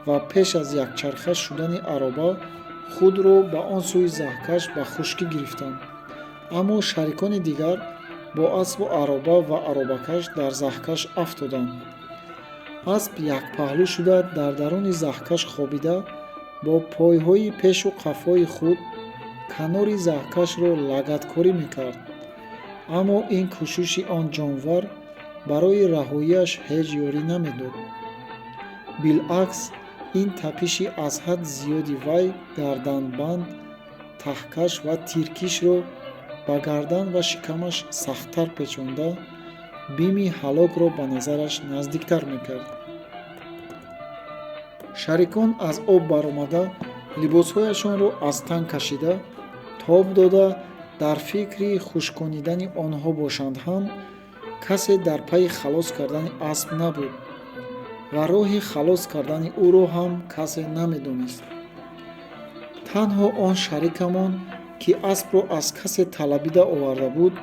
A: ва пеш аз якчарха шудани ароба худро ба он сӯи заҳкаш ба хушкӣ гирифтам. аммо шарикони дигар бо аспу ароба ва аробакаш дар заҳкаш афтоданд. асп якпаҳлӯ шуда дар даруни заҳкаш хобида, бо пойҳои пешу қафои худ канори заҳкашро лагаткорӣ мекард. аммо ин кӯшиши он ҷонвар барои раҳоияш ҳеҷ ёрӣ намедод. билъакс, ин тапиши аз ҳад зиёди вай гарданбанд, таҳкаш ва тиркишро ба гардан ва шикамаш сахттар печонда, бими ҳалокро ба назараш наздиктар мекард. шарикон аз об баромада либосҳояшонро аз тан кашида, тоб дода дар фикри хушконидани онҳо бошанд ҳам, касе дар пайи халос кардани асп набуд ва роҳи халос кардани ӯро ҳам касе намедонист. танҳо он шарикамон, ки аспро аз касе талабида оварда буд,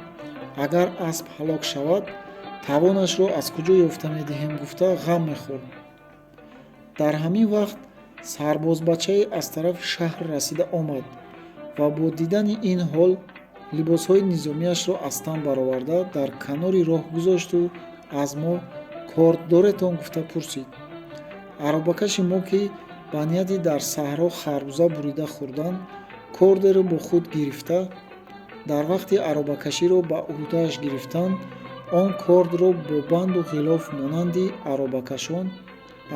A: агар асп ҳалок шавад, тавонашро аз куҷо ёфта медиҳем гуфта ғам мехӯрд. дар ҳамин вақт сарбозбачае аз тарафи шаҳр расида омад ва бо дидани ин ҳол либосҳои низомиашро аз тан бароварда дар канори роҳ гузошту аз мо корд доретон гуфта пурсид. аробакаши мо, ки ба нияти дар саҳро харбуза бурида хӯрдан кордеро бо худ гирифта, дар вақти аробакаширо ба уҳдааш гирифтан, он кордро бо банду ғилоф монанди аробакашон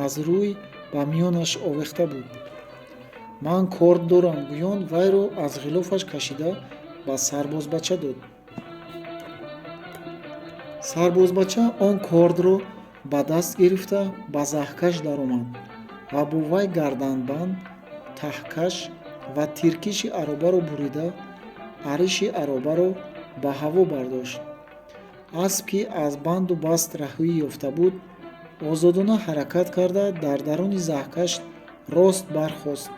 A: аз рӯй ба миёнаш овехта буд. ман корд дорам гӯён вайро аз ғилофаш кашида ба сарбозбача дод. сарбозбача он кордро ба даст гирифта ба заҳкаш даромад ва бо вай гарданбанд, таҳкаш ва тиркиши аробаро бурида, ариши аробаро ба ҳаво бардошт. асп, ки аз банду баст раҳоӣ ёфта буд, озодона ҳаракат карда дар даруни заҳкаш рост бархост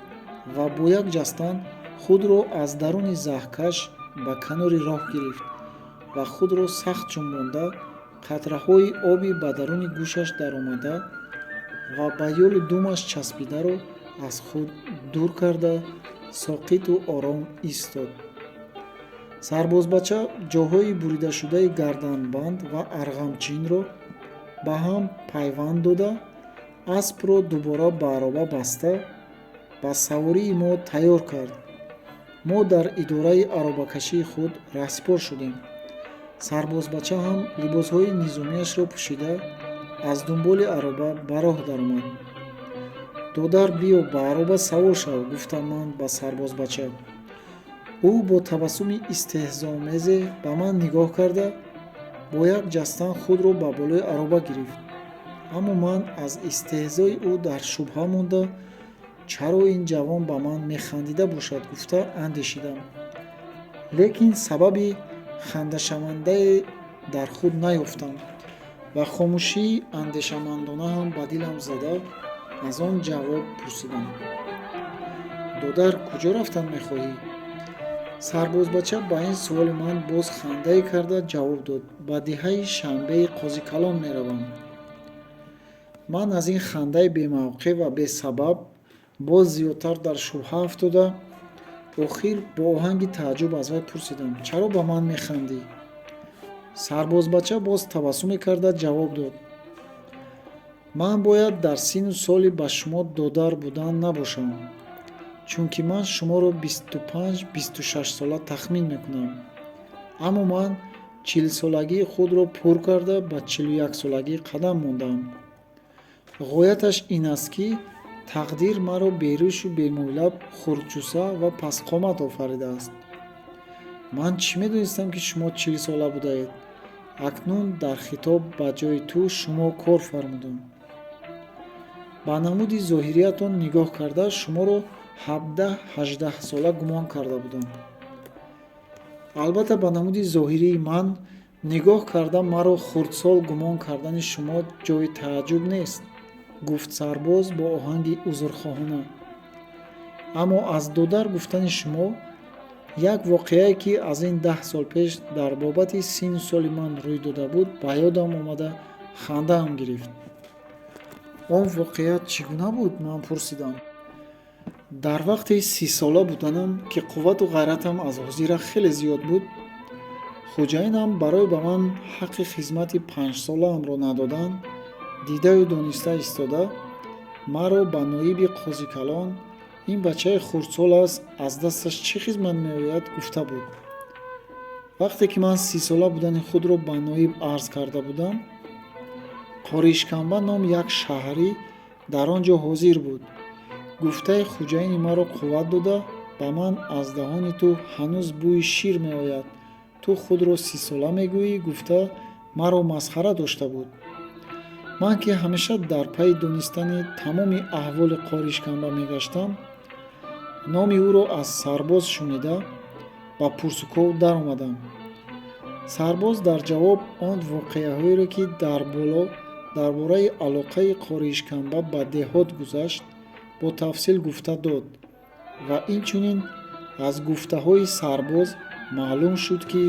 A: ва бо як ҷастан худро аз даруни заҳкаш ба канори роҳ гирифт ва худро сахт ҷунбонда, қатраҳои оби ба даруни гӯшаш даромада ва ба ёли думаш часпидаро аз худ дур карда, соқиту ором истод. сарбозбача ҷоҳои буридашудаи гарданбанд ва арғамчинро ба ҳам пайванд дода, аспро дубора ба ароба баста, ба савории мо тайёр кард. мо дар идораи аробакашии худ раҳсипор шудем. Сарбозбача ҳам либосҳои низомиашро пӯшида, аз дунболи ароба ба роҳ даромад. "Додар, биё, ба ароба савор шав", гуфтам ман ба сарбозбача. Ӯ бо табассуми истеҳзоомезе ба ман нигоҳ карда, бо як ҷастан худро ба болои ароба гирифт. Аммо ман аз истеҳзои ӯ дар шубҳа монда, чаро ин ҷавон ба ман механдида бошад гуфта андешидам. Лекин сабаби хандашавандае дар худ наёфтам ва хомӯшии андешамандонаам ба дилам зада, аз он ҷавоб пурсидам: "Додар, куҷо рафтан мехоҳӣ?" Сарбозбача ба ин суоли ман боз хандае карда ҷавоб дод: "Ба диҳаи шанбеи Қозикалон меравам." Ман аз ин хандаи бемавқеъ ва бесабаб боз зиёдтар дар шубҳа афтода, охир бо оҳанги тааҷҷуб аз вай пурсидам: "Чаро ба ман механдӣ?" Сарбозбача боз табассуме карда ҷавоб дод: "Ман бояд дар синну соли ба шумо додар будан набошам, чунки ман шуморо 25-26 сола тахмин мекунам. Аммо ман 40-солагии худро пур карда ба 41-солагӣ қадам мондаам. ғояташ ин аст, ки тақдир маро берӯшу бемӯйлаб хурдҷуса ва пастқомат офаридааст. Ман чӣ медонистам, ки шумо 40 сола будаед. Акнун дар хитоб ба ҷои ту шумо кор фармудам. Ба намуди зоҳириятон нигоҳ карда, шуморо 17-18 сола гумон карда будам. Албатта ба намуди зоҳирии ман нигоҳ карда маро хурдсол гумон кардани шумо ҷои тааҷҷуб нест", гуфт сарбоз бо оҳанги узрхоҳона. "Аммо аз додар гуфтани шумо, як воқеае, ки аз ин 10 сол пеш дар бобати синну соли ман рӯй дода буд, ба ёдам омада хандаам гирифт." "Он воқеа чӣ гуна буд?" ман пурсидам. Дар вақти 30сола буданам, ки қуввату ғайратам аз ҳозира хеле зиёд буд, хуҷаинам барои ба ман ҳаққи хизмати 5солаамро надодан, дидаю дониста истода, маро ба ноиби Қозикалон, ин бачаи хурдсол аст, аз дасташ чӣ хизмат меояд, гуфта буд. Вақте ки ман 30сола будани худро ба ноиб арз карда будам, Қоришканба ном як шаҳрӣ дар он ҷо ҳозир буд. Гуфтаи хуҷаини маро қувват дода, ба ман: "Аз даҳони ту ҳанӯз бӯи шир меояд. Ту худро 30сола мегӯӣ?" гуфта маро масхара дошта буд. Ман, ки ҳамеша дар пайи донистани тамоми аҳволи Қоришканба мегаштам, номи ӯро аз сарбоз шунида, ба пурсуков даромадам. Сарбоз дар ҷавоб он воқеаҳоеро, ки дар бораи алоқаи Қоришканба ба деҳот гузашт, бо тафсил гуфта дод ва инчунин аз гуфтаҳои сарбоз маълум шуд, ки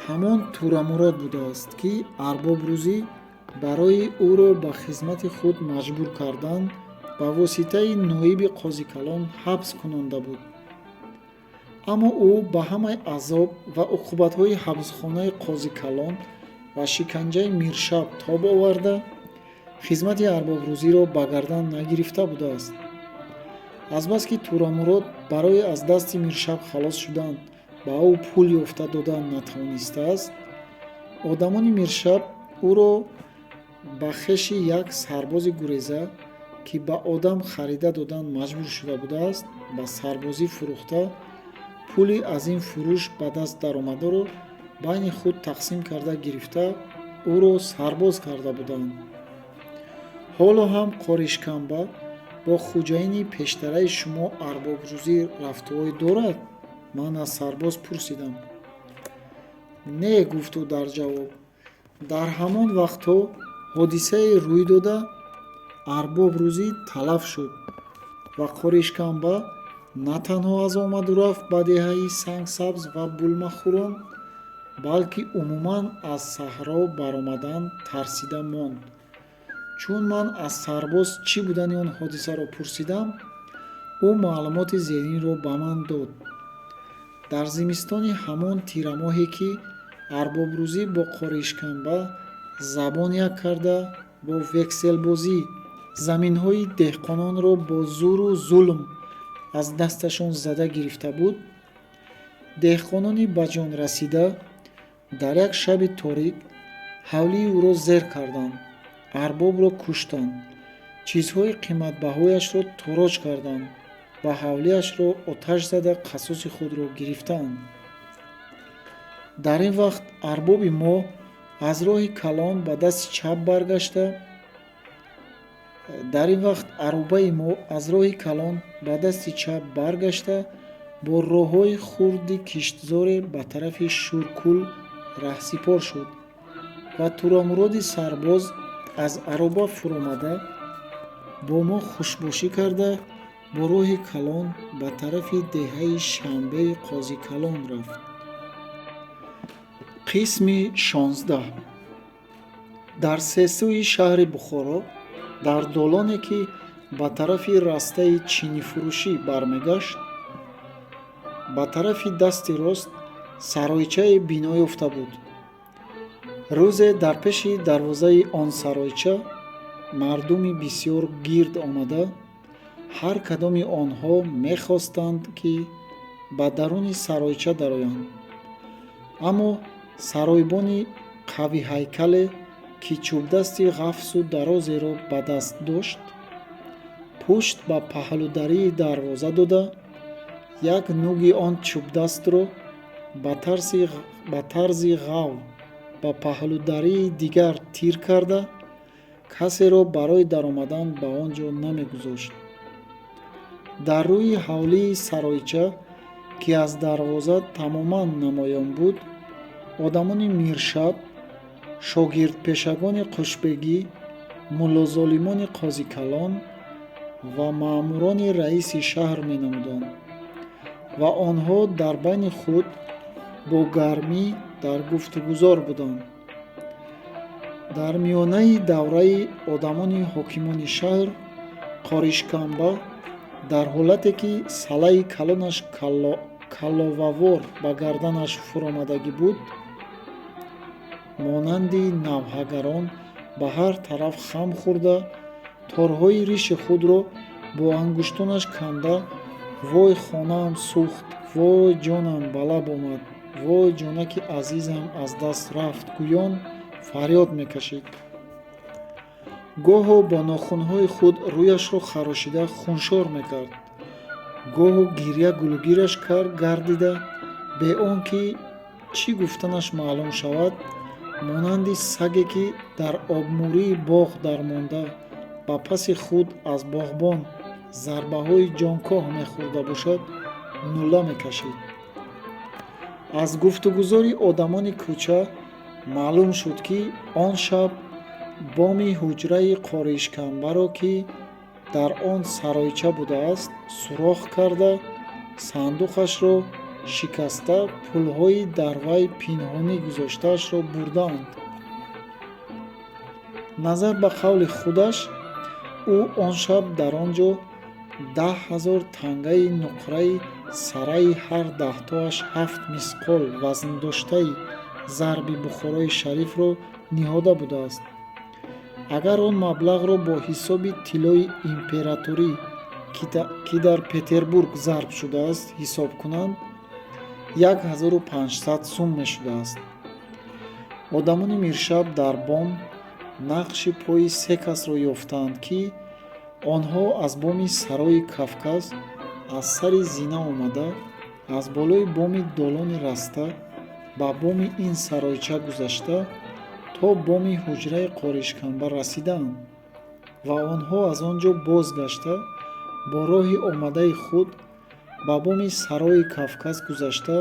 A: ҳамон Турамурод будааст, ки арбобрӯзӣ барои ӯро ба хизмати худ маҷбур кардан, ба воситаи ноиби Қозикалон ҳабс кунонда буд. Аммо ӯ ба ҳамаи азоб ва уқубатҳои ҳабсхонаи Қозикалон ва шиканҷаи Миршаб тоб оварда, хизмати арбобрӯзиро ба гардан нагирифта будааст. Азбаски Турамурод барои аз дасти Миршаб халос шудан ба ӯ пул ёфта додан натавонистааст, одамони Миршаб ӯро ба хеши як сарбози гуреза, ки ба одам харида додан маҷбур шуда будааст, ба сарбозӣ фурӯхта, пули аз ин фурӯш ба даст даромадоро байни худ тақсим карда гирифта, ӯро сарбоз карда буданд. Ҳоло ҳам Қоришканба бо хуҷаини пештараи шумо арбобрӯзӣ рафтуҳое дорад? Ман аз сарбоз пурсидам. Не, гуфт ӯ дар ҷавоб. Дар ҳамон вақтҳо ҳодисае рӯй дода, арбобрӯзӣ талаф шуд ва Қоришканба на танҳо аз омаду рафт ба деҳаи сангсабз ва булмахӯрон, балки умуман аз саҳро баромадан тарсида монд. Чун ман аз сарбоз чӣ будани он ҳодисаро пурсидам, ӯ маълумоти зериниро ба ман дод. Дар зимистони ҳамон тирамоҳе, ки арбобрӯзӣ бо қоришканба забон як карда, бо векселбозӣ заминҳои деҳқононро бо зуру зулм аз дасташон зада гирифта буд, деҳқонони ба ҷон расида дар як шаби торик ҳавлии ӯро зер карданд, арбобро куштанд, чизҳои қиматбаҳояшро тороҷ карданд ва ҳавлиашро оташ зада қасоси худро гирифтанд. Дар ин вақт арбоби мо аз роҳи калон ба дасти чап баргашта дар ин вақт арӯбаи мо аз роҳи калон ба дасти чап баргашта бо роҳҳои хурди киштзоре ба тарафи Шӯркӯл раҳсипор шуд ва Турамуроди сарбоз аз ароба фуромада бо мо хушбошӣ карда бо роҳи калон ба тарафи деҳаи Шанбеи Қозӣ Калон рафт. Қисми 16. Дар сесӯи шаҳри Бухоро, дар долоне ки ба тарафи растаи чинифурӯшӣ бармегашт, ба тарафи дасти рост саройчае бино ёфта буд. рӯзе дар пеши дарвозаи он саройча мардуми бисёр гирд омада, ҳар кадоми онҳо мехостанд ки ба даруни саройча дароянд. Аммо саройбони қавиҳайкале, ки чӯбдасти ғафсу дарозеро ба даст дошт, пушт ба паҳлударии дарвоза дода, як нуги он чӯбдастро ба тарзи ғав ба паҳлударии дигар тир карда, касеро барои даромадан ба он ҷо намегузошт. Дар рӯи ҳавлии саройча, ки аз дарвоза тамоман намоён буд, одамони миршаб, шогирдпешагони Қушбегӣ, муллозолимони Қозикалон ва маъмурони раиси шаҳр менамуданд ва онҳо дар байни худ бо гармӣ дар гуфтугузор буданд. Дар миёнаи давраи одамони ҳокимони шаҳр, Қоришканба дар ҳолате ки салаи калонаш каловавор ба гарданаш фуромадагӣ буд, монанди навҳагарон ба ҳар тараф хам хӯрда, торҳои риши худро бо ангуштонаш канда «Вой хонаам сӯхт, вой ҷонам ба лаб омад, вой ҷонаки азизам аз даст рафт» гӯён фарёд мекашид. Гоҳо бо нохунҳои худ рӯяшро харошида хуншор мекард, гоҳо гирья гулӯгираш гардида, бе он ки чӣ гуфтанаш маълум шавад, монанди саге ки дар обмӯрии боғ дармонда ба паси худ аз боғбон зарбаҳои ҷонкоҳ мехӯрда бошад, нула мекашид. Аз гуфтугузори одамони кӯча маълум шуд, ки он шаб боми ҳуҷраи Қоришканбаро, ки дар он саройча будааст, сурох карда, сандуқашро шикаста, пулҳои дар вай пинҳонӣ гузоштаашро бурданд. Назар ба қавли худаш, ӯ он шаб дар он ҷо 10,000 тангаи нуқраи сараи ҳар даҳтоаш 7 мисқол вазнdoштаи зарби Бухорои шарифро ниҳода будааст. Агар он маблағро бо ҳисоби тиллои императорӣ, ки дар Петербург зарб шудааст, ҳисоб кунанд, 1500 сум мешудааст. Одамони миршаб дар бом нақши пои 3 касро ёфтанд, ки онҳо аз боми сарои Кавказ аз сари зина омада, аз болои боми долони раста ба боми ин саройча гузашта, то боми ҳуҷраи Қоришканба расиданд ва онҳо аз он ҷо бозгашта, бо роҳи омадаи худ ба боми сарои Кавказ гузашта,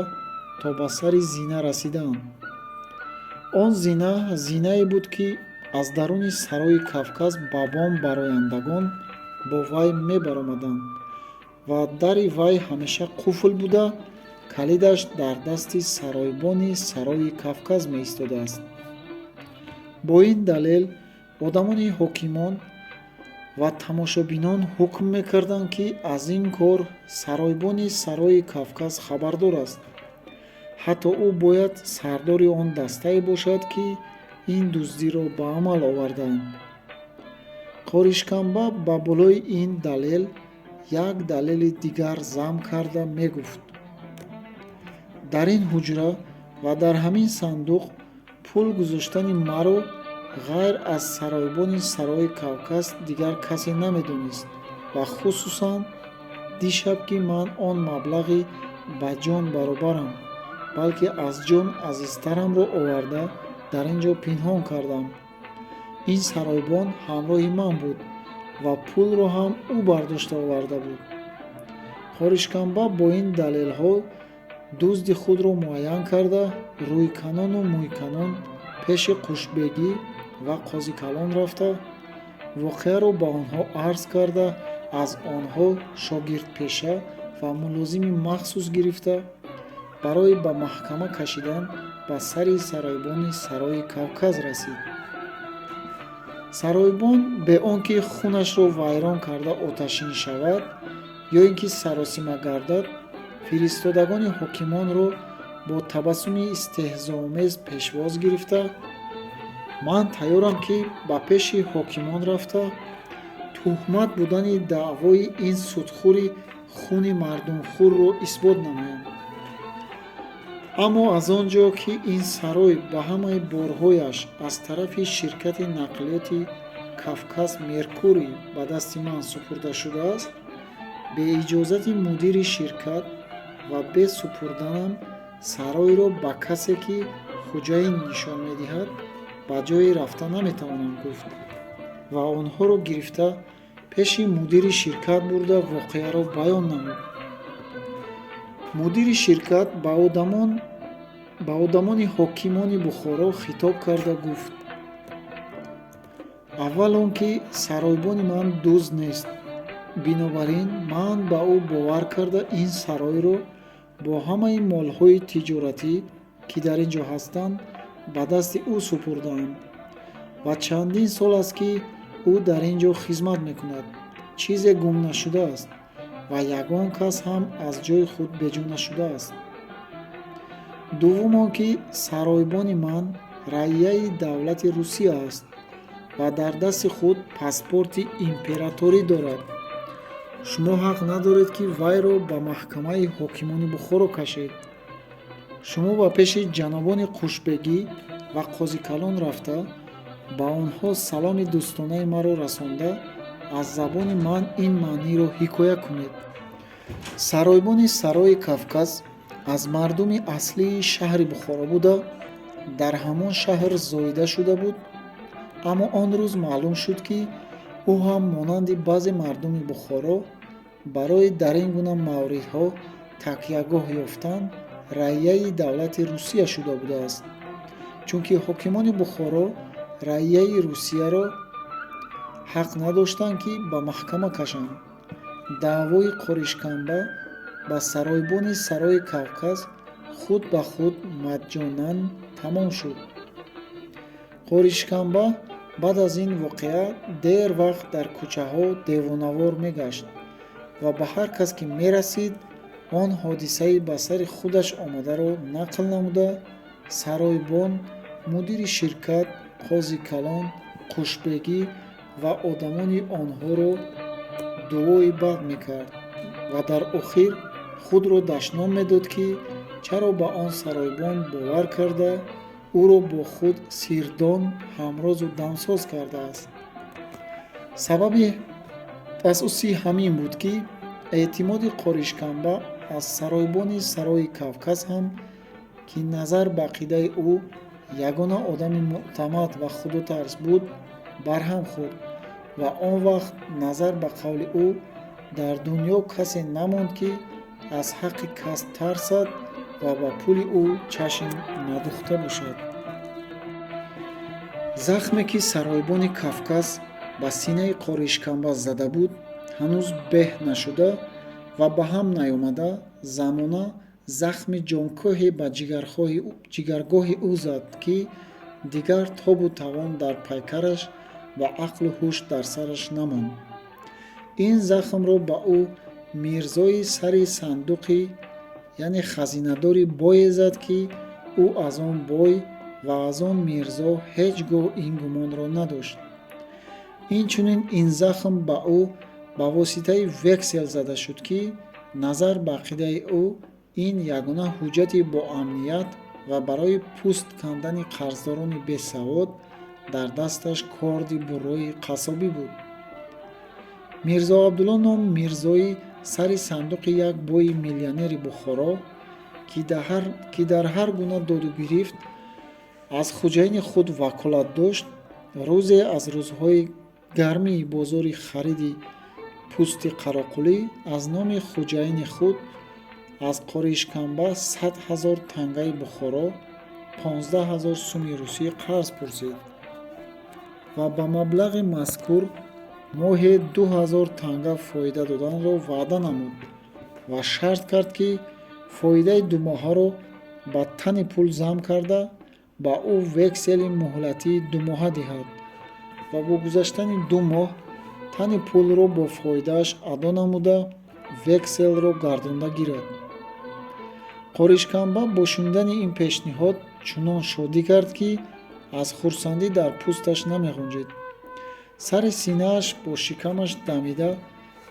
A: то ба сари зина расиданд. Он зина зинае буд, ки аз даруни сарои Кавказ ба бом барояндагон бо вай мебаромаданд ва дари вай ҳамеша қуфл буда, калидаш дар дасти саройбони сарои Кавказ меистодааст. Бо ин далел одамони ҳокимон ва тамошобинон ҳукм мекарданд, ки аз ин кор саройбони сарои Кавказ хабардор аст. ҳатто ӯ бояд сардори он дастае бошад, ки ин дуздиро ба амал овардаанд. Қоришканба ба болои ин далел як далели дигар зам карда мегуфт: дар ин ҳуҷра ва дар ҳамин сандуқ пул гузоштани маро ғайр аз саройбони сарои Кавказ дигар касе намедонист ва хусусан дишаб, ки ман он маблағи ба ҷон баробарам, балки аз ҷон азизтарамро оварда дар ин ҷо пинҳон кардам. Ин саройбон ҳамроҳи ман буд ва пулро ҳам ӯ бардошта оварда буд. Қоришканба бо ин далелҳо дузди худро муайян карда, рӯйканону мӯйканон пеши Қушбегӣ ва Қозикалон рафта, воқеаро ба онҳо арз карда, аз онҳо шогирдпеша ва мулозими махсус гирифта, барои ба маҳкама кашидан ба сари саройбони сарои Кавказ расид. Саройбон бе он ки хунашро вайрон карда оташин шавад ё ин ки саросима гардад, фиристодагони ҳокимонро бо табассуми истеҳзоомез пешвоз гирифта: ман тайёрам, ки ба пеши ҳокимон рафта тӯҳмат будани даъвои ин судхӯри хуни мардумхӯрро исбот намоям. Аммо аз он ҷо, ки ин сарой ба ҳамаи борҳояш аз тарафи ширкати нақлиёти Кавказ Меркурий ба дасти ман супурда шудааст, бе иҷозати мудири ширкат ва бе супурданам саройро ба касе, ки хуҷаин нишон медиҳад, ба ҷое рафта наметавонам гуфт ва онҳоро гирифта пеши мудири ширкат бурда воқеаро баён намуд. Мудири ширкат ба одамони ҳокимони Бухоро хитоб карда гуфт: аввал он ки саройбони ман дузд нест, бинобар ин ман ба ӯ бовар карда ин саройро бо ҳамаи молҳои тиҷоратӣ, ки дар ин ҷо ҳастанд, ба дасти ӯ супурдаам ва чандин сол аст, ки ӯ дар ин ҷо хизмат мекунад. Чизе гум нашудааст ва ягон кас ҳам аз ҷои худ беҷо нашудааст. Дуввум он ки саройбони ман раияи давлати Русия аст ва дар дасти худ паспорти императорӣ дорад. Шумо ҳақ надоред, ки вайро ба маҳкамаи ҳокимони Бухоро кашед. Шумо ба пеши ҷанобони Қушбегӣ ва Қозикалон рафта, ба онҳо саломи дӯстонаи маро расонда, аз забони ман ин маъниро ҳикоя кунед: саройбони сарои Кавказ аз мардуми аслии шаҳри Бухоро буда, дар ҳамон шаҳр зоида шуда буд, аммо он рӯз маълум шуд, ки ӯ ҳам монанди баъзе мардуми Бухоро барои дар ин гуна мавридҳо такягоҳ ёфтан раияи давлати Русия шуда будааст. Чунки ҳокимони Бухоро раияи Русияро ҳақ надоштанд, ки ба маҳкама кашанд. даъвои Қоришканба ба саройбони сарои Кавказ худ ба худ маҷонан тамом шуд. Қоришканба баъд аз ин воқеа дер вақт дар кӯчаҳо девонавор мегашт ва ба ҳар кас, ки мерасид, он ҳодисаи ба сари худаш омадаро нақл намуда, саройбон, мудири ширкат, Қозикалон, Қушбегӣ ва одамони онҳоро дуои бад мекард ва дар охир худро дашном медод, ки чаро ба он саройбон бовар карда, ӯро бо худ сирдон, ҳамрозу дамсоз кардааст. Сабаби асосӣ ҳамин буд, ки эътимоди Қоришканба аз саройбони сарои Кавказ ҳам, ки назар ба ақидаи ӯ ягона одами муътамад ва худотарс буд, барҳам хӯрд ва он вақт назар ба қавли ӯ дар дунё касе намонд, ки аз ҳаққи кас тарсад ва ба пули ӯ чашм надӯхта бошад. захме, ки саройбони Кавказ ба синаи Қоришканба зада буд, ҳанӯз беҳ нашуда ва ба ҳам наёмада, замона захми ҷонкӯҳе ба ҷигаргоҳи ӯ зад, ки дигар тобу тавон дар пайкараш ва ақлу ҳуш дар сараш намонд. ин захмро ба ӯ мирзои сари сандуқи яъне хазинадори бое зад, ки ӯ аз он бой ва аз он мирзо ҳеҷ гоҳ ин гумонро надошт. Инчунин ин захм ба ӯ ба воситаи вексел зада шуд, ки назар ба ақидаи ӯ ин ягона ҳуҷҷати боамният ва барои пӯст кандани қарздорони бесавод дар дасташ корди буррои қассобӣ буд. Мирзо Абдулло ном мирзои сари сандуқи як бои миллионери Бухоро, ки дар ҳар гуна доду гирифт аз хуҷаини худ ваколат дошт, рӯзе аз рӯзҳои гармии бозори хариди пӯсти қароқулӣ аз номи хуҷаини худ аз Қоришканба 100 000 тангаи Бухоро 15 000 суми русӣ қарз пурсид ва ба маблағи мазкур моҳе 2000 танга фоида доданро ваъда намуд ва шарт кард, ки фоидаи думоҳаро ба тани пул зам карда, ба ӯ вексели муҳлатии 2 моҳа диҳад ва бо гузаштани 2 моҳ тани пулро бо фоидааш адо намуда, векселро гардонда гирад. Қоришканба бо шунидани ин пешниҳод чунон шодӣ кард, ки аз хурсандӣ дар пӯсташ намеғунҷид. Сари синааш бо шикамаш дамида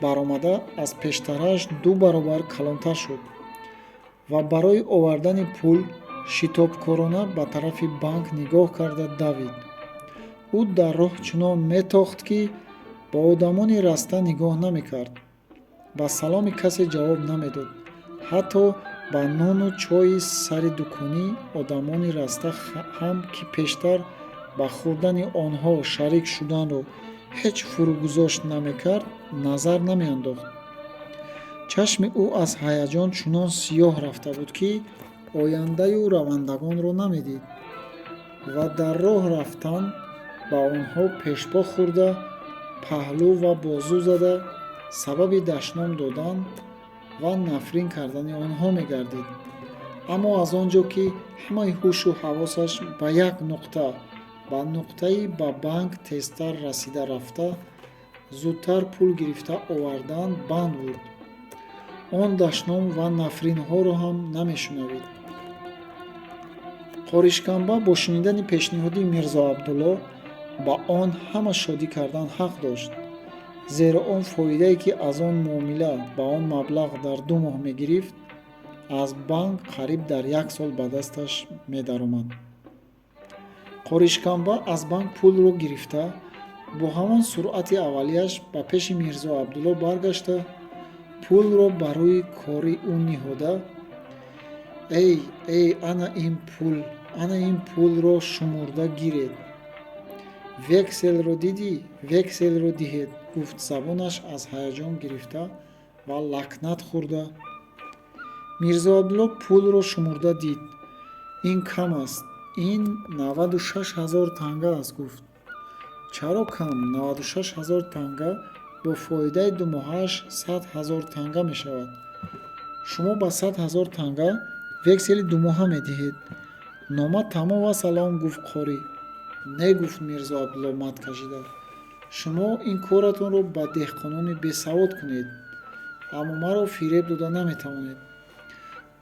A: баромада, аз пештарааш 2 баробар калонтар шуд ва барои овардани пул шитобкорона ба тарафи банк нигоҳ карда давид. ӯ дар роҳ чунон метохт, ки ба одамони раста нигоҳ намекард, ба саломи касе ҷавоб намедод, ҳатто ба нону чойи сари дуконӣ одамони раста ҳам, ки пештар ба хӯрдани онҳо шарик шуданро ҳеҷ фурӯгузошт намекард, назар намеандохт. чашми ӯ аз ҳаяҷон чунон сиёҳ рафта буд, ки ояндаю равандагонро намедид ва дар роҳ рафтан ба онҳо пешпо хӯрда, паҳлӯ ва бозу зада, сабаби дашном додан ва нафрин кардани онҳо мегардид. аммо аз он ҷо, ки ҳамаи ҳушу ҳавосаш ба як нуқта, ба нуқтаи ба банк тезтар расида рафта, зудтар пул гирифта овардан банд буд, он дашном ва нафринҳоро ҳам намешунавид. Қоришканба бо шунидани пешниҳоди Мирзо Абдулло ба он ҳама шодӣ кардан ҳақ дошт, зеро он фоидае, ки аз он муомила ба он маблағ дар 2 моҳ мегирифт, аз банк қариб дар 1 сол ба дасташ медаромад. Қоришканба аз банк пулро гирифта, бо ҳамон суръати аввалияш ба пеши Мирзо Абдулло баргашта, пулро ба рӯи кори ӯ ниҳода: эй, ана ин пулро шумурда гиред. Векселро дидӣ? Векселро диҳед, гуфт забонаш аз ҳаяҷон гирифта ва лакнат хӯрда. Мирзо Абдулло пулро шумурда дид. Ин кам аст, ин 96 000 танга аст, гуфт. Чаро кам? 96 000 танга бо фоидаи 2 моҳааш 100 000 танга мешавад. шумо ба 100 000 танга вексели 2 моҳа медиҳед. Нома тамом аст алон, гуфт қори. Не, гуфт Мирзо Абдулло мат кашида. шумо ин коратонро ба деҳқонони бесавод кунед, аммо маро фиреб дода наметавонед.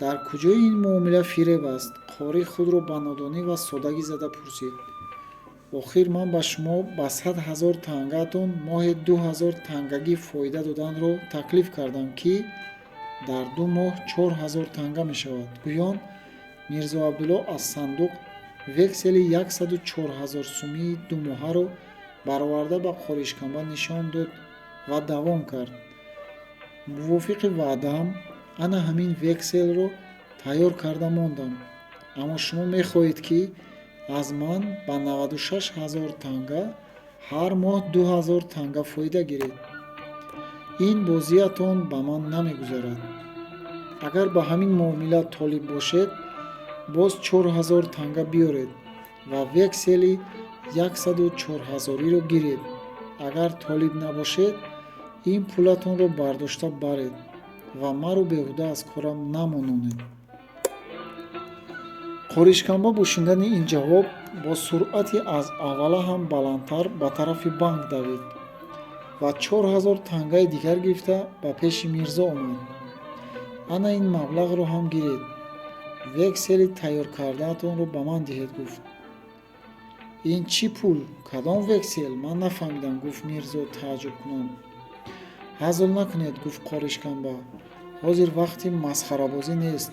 A: дар куҷои ин муомила фиреб аст? Қори худро ба нодонӣ ва содагӣ зада пурсид. охир ман ба шумо ба 100 000 тангаатон моҳе 2000 тангагӣ фоида доданро таклиф кардам, ки дар 2 моҳ 4000 танга мешавад. гӯён Мирзо Абдулло аз сандуқ вексели 104 000 сумии 2 моҳаро бароварда ба Қоришканба нишон дод ва давом кард. мувофиқи ваъдаам, ана ҳамин векселро тайёр карда мондам, аммо шумо мехоҳед, ки аз ман ба 96 000 танга ҳар моҳ 2000 танга фоида гиред. ин бозиатон ба ман намегузарад. агар ба ҳамин муомила толиб бошед, боз 4000 танга биёред ва вексели 104 000-ро гиред. агар толиб набошед, ин пулатонро бардошта баред ва маро беҳуда аз корам намононед. Қоришканба бо шунидани ин ҷавоб бо суръати аз аввала ҳам баландтар ба тарафи банк давид ва 4000 тангаи дигар гирифта ба пеши мирзо омад. ана ин маблағро ҳам гиред, вексели тайёркардаатонро ба ман диҳед, гуфт. Ин чӣ пул? Кадом вексел? Ман нафаҳмидам, гуфт Мирзо тааҷҷубкунон. Ҳазл накунед, гуфт Қоришканба, ҳозир вақти масхарабозӣ нест.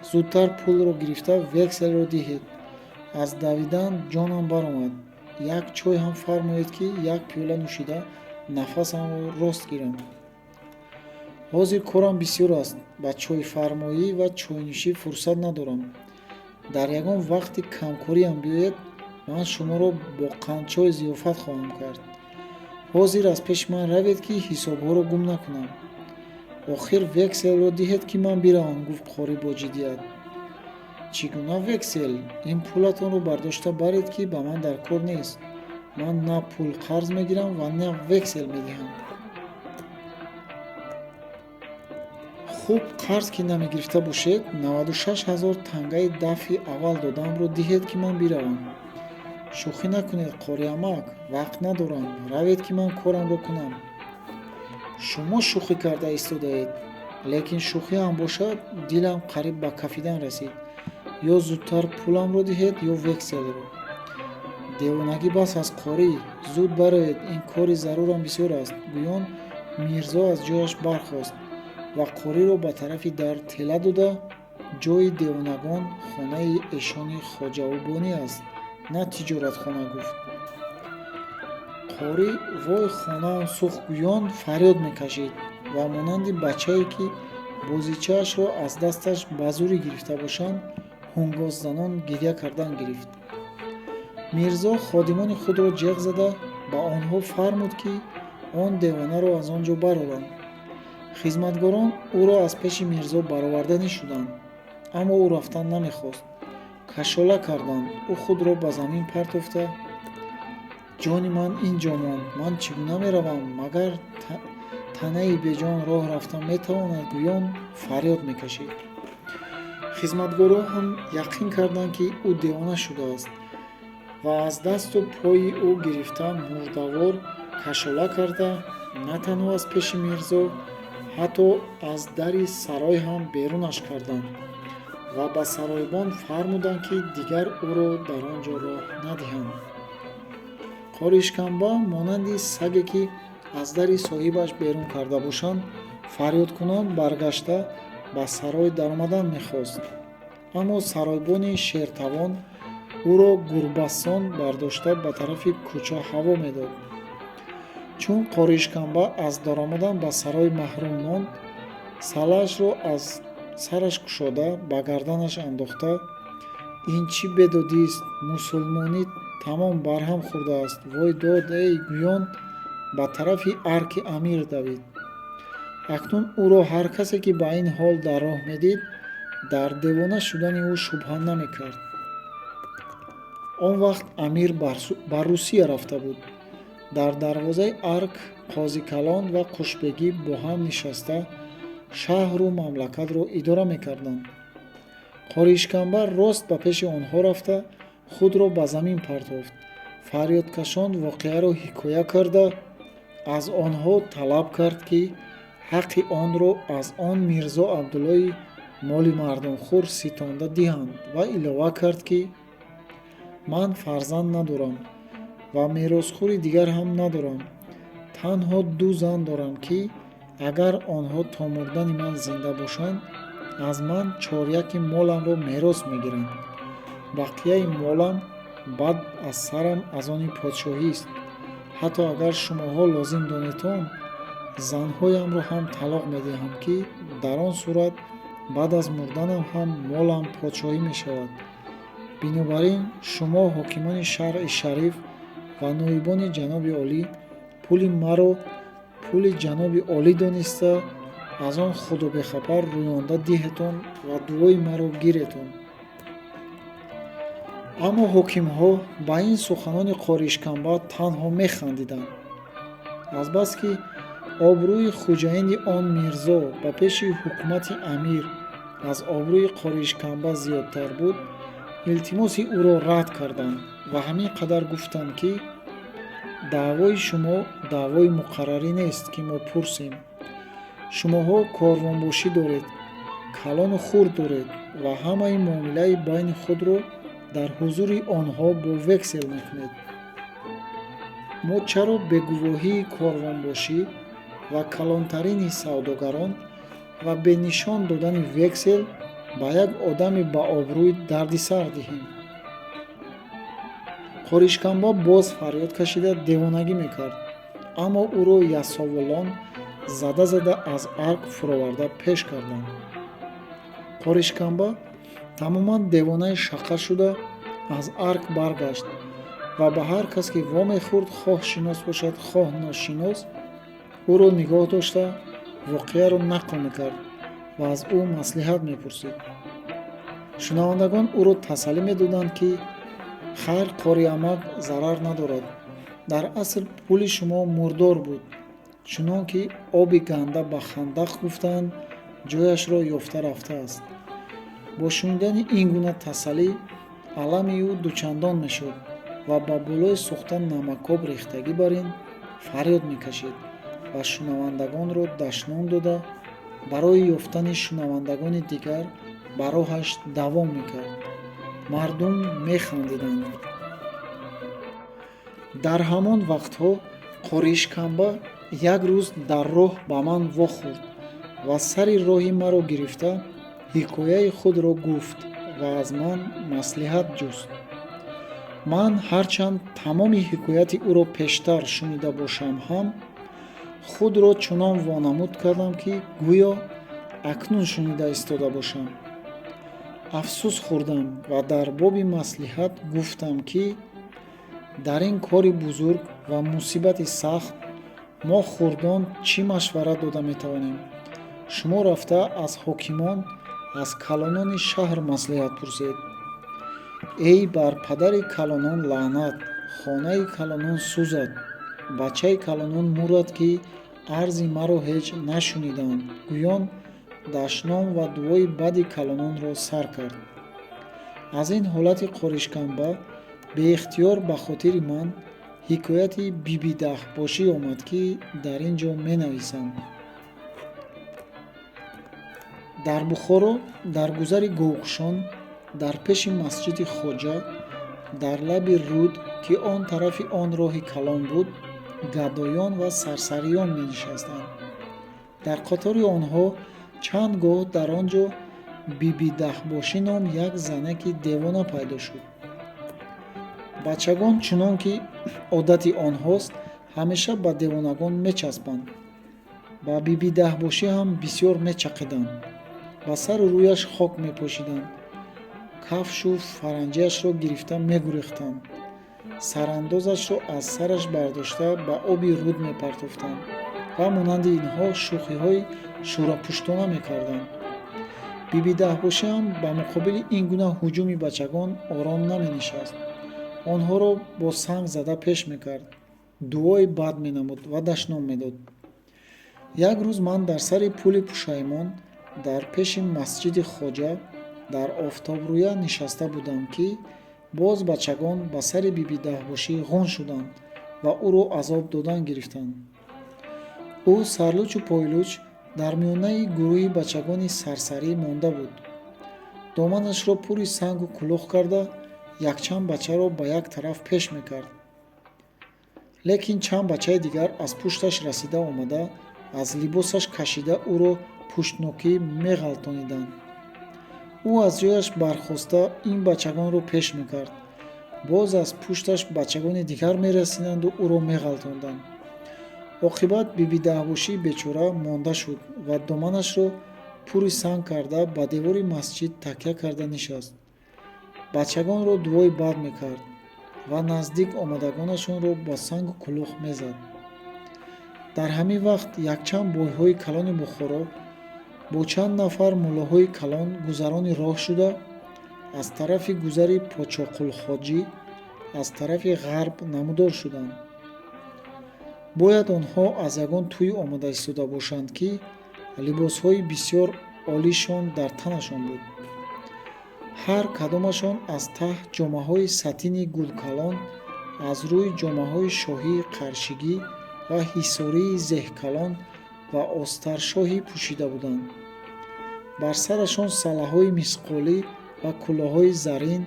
A: Зудтар пулро гирифта векселро диҳед. Аз давидан ҷонам баромад. Як чой ҳам фармоед, ки як пиёла нӯшида нафасамро рост гирам. ҳозир корам бисёр аст, ба чойфармоӣ ва чойнӯшӣ фурсат надорам. Дар ягон вақти камкориам биёяд, ман шуморо бо қандчой зиёфат хоҳам кард. ҳозир аз пеши ман равед, ки ҳисобҳоро гум накунам. охир векселро диҳед, ки ман биравам, гуфт қори бо ҷиддият. Чӣ гуна вексел? Ин пулатонро бардошта баред, ки ба ман дар кор нест. Ман на пул қарз мегирам ва на вексел медиҳам. хуб, қарз ки намегирифта бошед, 96 000 тангаи дафъи аввал додамро диҳед, ки ман биравам. шӯхӣ накунед, қори амак, вақт надорам, равед, ки ман корамро кунам. шумо шӯхӣ карда истодаед, лекин шӯхӣ ҳам бошад, дилам қариб ба кафидан расид. ё зудтар пуламро диҳед, ё векселро. девонагӣ бас аст, қорӣ, зуд бароед, ин кори зарурам бисёр аст. Гӯён Мирзо аз ҷояш бархост ва қориро ба тарафи дар тела дода, ҷойи девонагон хонаи эшони хоҷаӯбонӣ аст, на тиҷоратхона, гуфт. қорӣ вой хонаам сӯхт гӯён фарёд мекашид ва монанди бачае, ки бозичаашро аз дасташ ба зурӣ гирифта бошанд, ҳунгостзанон гирья кардан гирифт. Мирзо ходимони худро ҷеғ зада ба онҳо фармуд, ки он девонаро аз он ҷо бароранд. хизматгорон ӯро аз пеши Мирзо бароварданӣ шуданд, аммо ӯ рафтан намехост. кашола карданд. Ӯ худро ба замин партофта: ҷони ман ин ҷо монд, ман чӣ гуна меравам, магар танаи беҷон роҳ рафта метавонад? Гӯён фарёд мекашид. хизматгорон ҳам яқин карданд, ки ӯ девона шудааст ва аз дасту пои ӯ гирифта мурдавор кашола карда, на танҳо аз пеши Мирзо, ҳатто аз дари сарой ҳам берунаш карданд ва ба саройбон фармуданд, ки дигар ӯро дар он ҷо роҳ надиҳанд. Қоришканба монанди саге, ки аз дари соҳибаш берун карда бошанд, фарёдкунон баргашта ба сарой даромадан мехост. Аммо саройбони шертавон ӯро гурбасон бардошта ба тарафи кӯча ҳаво медод. чун Қоришканба аз даромадан ба сарой маҳрум монд, салаашро аз сараш кушода ба гарданаш андохта: ин чӣ бедодист, мусулмонӣ тамом барҳам хӯрдааст, вой дод, эй! Гӯён ба тарафи арки амир давид. акнун ӯро ҳар касе, ки ба ин ҳол дар роҳ медид, дар девона шудани ӯ шубҳа намекард. он вақт амир ба Русия рафта буд. дар дарвозаи арк қозикалон ва қушбегӣ бо ҳам нишаста шаҳру мамлакатро идора мекарданд. Қоришканба рост ба пеши онҳо рафта, худро ба замин партофт. фарёдкашон воқеаро ҳикоя карда, аз онҳо талаб кард, ки ҳаққи онро аз он Мирзо Абдуллои моли мардумхӯр ситонда диҳанд ва илова кард, ки ман фарзанд надорам ва меросхӯри дигар ҳам надорам. танҳо 2 зан дорам, ки агар онҳо то мурдани ман зинда бошанд, аз ман 4/1 моламро мерос мегиранд. бақияи молам баъд аз сарам аз они подшоҳист. ҳатто агар шумоҳо лозим донедтон, занҳоямро ҳам талоқ медиҳам, ки дар он сурат баъд аз мурданам ҳам молам подшоҳӣ мешавад. бинобар ин шумо ҳокимони шаҳри шариф ва ноибони ҷаноби олӣ пули маро пули ҷаноби олӣ дониста, аз он худобехабар рӯёнда диҳетон ва дуои маро гиретон. аммо ҳокимҳо ба ин суханони Қоришканба танҳо механдиданд. азбаски обрӯи хуҷаини он Мирзо ба пеши ҳукумати амир аз обрӯи Қоришканба зиёдтар буд, илтимоси ӯро рад карданд ва ҳамин қадар гуфтанд, ки даъвои шумо даъвои муқаррарӣ нест, ки мо пурсем. шумоҳо корвонбошӣ доред калону хурд доред ва ҳамаи муомилаи байни худро дар ҳузури онҳо бо вексел мекунед. мо чаро бе гувоҳии корвонбошӣ ва калонтарини савдогарон ва бе нишон додани вексел ба як одами баобрӯй дардисар диҳем? қоришканба боз фарёд кашида девонагӣ мекард, аммо ӯро ясовулон зада аз арк фуроварда пеш карданд. қоришканба тамоман девонаи шақа шуда аз арк баргашт ва ба ҳар кас ки вомехӯрд, хоҳ шинос бошад, хоҳ ношинос, ӯро нигоҳ дошта воқеаро нақл мекард ва аз ӯ маслиҳат мепурсид. шунавандагон ӯро тасаллӣ медоданд, ки хайр, қори амак зарар надорад. дар асл пули шумо мурдор буд, чунон ки оби ганда ба хандақ гуфтанд, ҷояшро ёфта рафтааст. бо шунидани ин гуна тасаллӣ алами ӯ дучандон мешуд ва ба болои сӯхта намакоб рехтагӣ бар ин фарёд мекашид ва шунавандагонро дашном дода, барои ёфтани шунавандагони дигар ба роҳаш давом мекард. мардум механдиданд. дар ҳамон вақтҳо қоришканба як рӯз дар роҳ ба ман вохӯрд ва сари роҳи маро гирифта ҳикояи худро гуфт ва аз ман маслиҳат ҷуст. ман ҳарчанд тамоми ҳикояти ӯро пештар шунида бошам ҳам, худро чунон вонамуд кардам, ки гӯё акнун шунида истода бошам. афсӯс хӯрдам ва дар боби маслиҳат гуфтам, ки дар ин кори бузург ва мусибати сахт мо хурдон чӣ машварат дода метавонем? шумо рафта аз ҳокимон, аз калонони шаҳр маслиҳат пурсед. эй бар падари калонон лаънат, хонаи калонон сӯзад, бачаи калонон мурад, ки арзи маро ҳеҷ нашуниданд. гӯён дашном ва дуои бади калононро сар кард. аз ин ҳолати қоришканба беихтиёр ба хотири ман ҳикояти биби даҳбошӣ омад, ки дар ин ҷо менависам. дар Бухоро, дар гузари Говкушон, дар пеши масҷиди Хоҷа, дар лаби руд, ки он тарафи он роҳи калон буд, гадоён ва сарсариён менишастанд. дар қатори онҳо чанд гоҳ дар он ҷо биби даҳбошӣ ном як занаки девона пайдо шуд. бачагон, чунон ки одати онҳост, ҳамеша ба девонагон мечаспанд. ба биби даҳбошӣ ҳам бисёр мечақиданд. ба сару рӯяш хок мепошиданд. кафшу фаранҷиашро гирифта мегурехтанд. сарандозашро аз сараш бардошта ба оби руд мепартофтанд ва монанди инҳо шӯхиҳои шӯрапуштона мекарданд. биби даҳбошӣ ҳам ба муқобили ин гуна ҳуҷуми бачагон ором наменишаст. онҳоро бо санг зада пеш мекард, дуои бад менамуд ва дашном медод. як рӯз ман дар сари пули Пушаймон дар пеши масҷиди Хоҷа дар офтобрӯя нишаста будам, ки боз бачагон ба сари биби даҳбошӣ ғун шуданд ва ӯро азоб додан гирифтанд. ӯ сарлучу пойлуч дар миёнаи гурӯҳи бачагони сарсарӣ монда буд. доманашро пури сангу кулӯх карда, якчанд бачаро ба як тараф пеш мекард. лекин чанд бачаи дигар аз пушташ расида омада, аз либосаш кашида ӯро пуштнокӣ меғалтониданд. ӯ аз ҷояш бархоста ин бачагонро пеш мекард. боз аз пушташ бачагони дигар мерасиданду ӯро меғалтонданд. оқибат биби даҳбошӣ бечора монда шуд ва доманашро пури санг карда ба девори масҷид такя карда нишаст. бачагонро дуои бад мекард ва наздик омадагонашонро ба сангу кулӯх мезад. дар ҳамин вақт якчанд бойҳои калони Бухоро бо чанд нафар муллоҳои калон гузарони роҳ шуда, аз тарафи гузари Почоқулхоҷӣ, аз тарафи ғарб намудор шуданд. бояд онҳо аз ягон тӯй омада истода бошанд, ки либосҳои бисёр олишон дар танашон буд. ҳар кадомашон аз таҳ ҷомаҳои сатини гулкалон, аз рӯй ҷомаҳои шоҳии қаршигӣ ва ҳисории зеҳкалон ва остаршоҳӣ пӯшида буданд. бар сарашон салаҳои мисқолӣ ва кӯлоҳҳои зарин,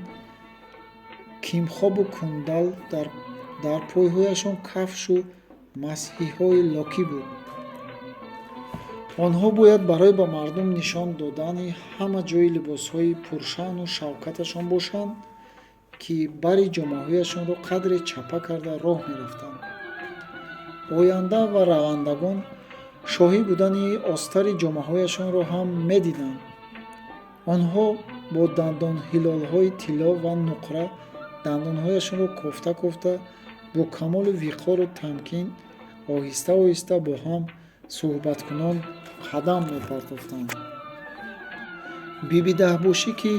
A: кимхобу кундал, дар пойҳояшон кафшу масҳиҳои локӣ буд. онҳо бояд барои ба мардум нишон додани ҳама ҷои либосҳои пуршаъну шавкаташон бошанд, ки бари ҷомаҳояшонро қадре чапа карда роҳ мерафтанд. оянда ва равандагон шоҳӣ будани остари ҷомаҳояшонро ҳам медиданд. онҳо бо дандонҳилолҳои тилло ва нуқра дандонҳояшонро кофта кофта, бо камоли виқору тамкин оҳиста оҳиста бо ҳам суҳбаткунон қадам мепартофтанд. биби Даҳбошӣ, ки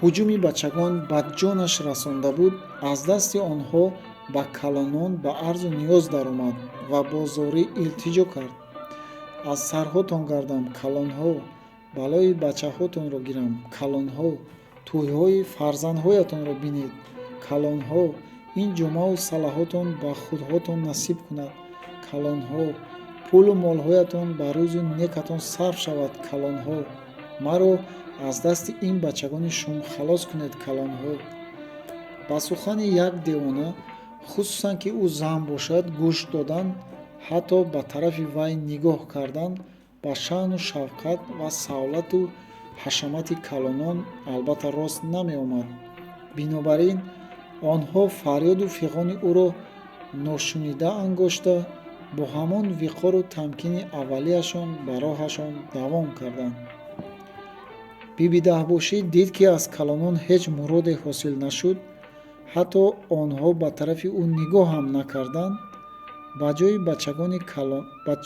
A: ҳуҷуми бачагон бадҷонаш расонда буд, аз дасти онҳо ба калонон ба арзу ниёз даромад ва бо зорӣ илтиҷо кард: аз сарҳотон гардам, калонҳо, балои бачаҳотонро гирам, калонҳо, тӯйҳои фарзандҳоятонро бинед, калонҳо, ин ҷомаву салаҳотон ба худҳотон насиб кунад, калонҳо, пулу молҳоятон ба рӯзу некатон сарф шавад, калонҳо, маро аз дасти ин бачагони шум халос кунед, калонҳо. ба сухани як девона, хусусан ки ӯ зан бошад, гӯш додан, ҳатто ба тарафи вай нигоҳ кардан ба шаъну шавқат ва савлату ҳашамати калонон албатта рост намеомад. бинобар ин онҳо фарёду фиғони ӯро ношунида ангошта, бо ҳамон виқору тамкини аввалияшон ба роҳашон давом карданд. биби Даҳбошӣ дид, ки аз калонон ҳеҷ муроде ҳосил нашуд, ҳатто онҳо ба тарафи ӯ нигоҳ ҳам накарданд. ба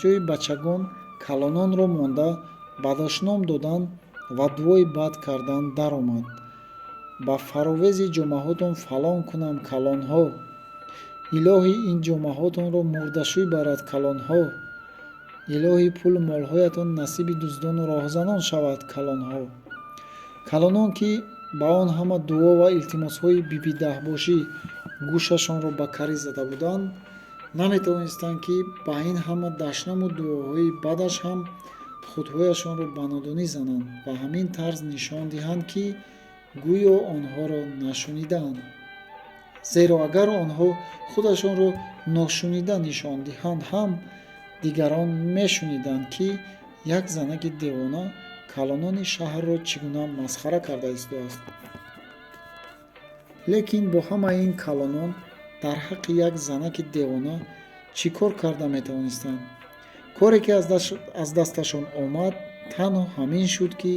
A: ҷои бачагон калононро монда, бадошном додан ва дуои бад кардан даромад: ба фаровези ҷомаҳотон фалон кунам, калонҳо, илоҳӣ ин ҷомаҳотонро мурдашӯй барад, калонҳо, илоҳӣ пулу молҳоятон насиби дуздону роҳзанон шавад, калонҳо. калонон, ки ба он ҳама дуо ва илтимосҳои биби Даҳбошӣ гӯшашонро ба карӣ зада буданд, наметавонистанд, ки ба ин ҳама дашному дуоҳои бадаш ҳам худҳояшонро ба нодонӣ зананд ва ҳамин тарз нишон диҳанд, ки гӯё онҳоро нашунидаанд. зеро агар онҳо худашонро ношунида нишон диҳанд ҳам, дигарон мешуниданд, ки як занаки девона калонони шаҳрро чӣ гуна масхара карда истодааст. лекин бо ҳамаи ин калонон дар ҳаққи як занаки девона чӣ кор карда метавонистанд? коре, ки аз дасташон омад, танҳо ҳамин шуд, ки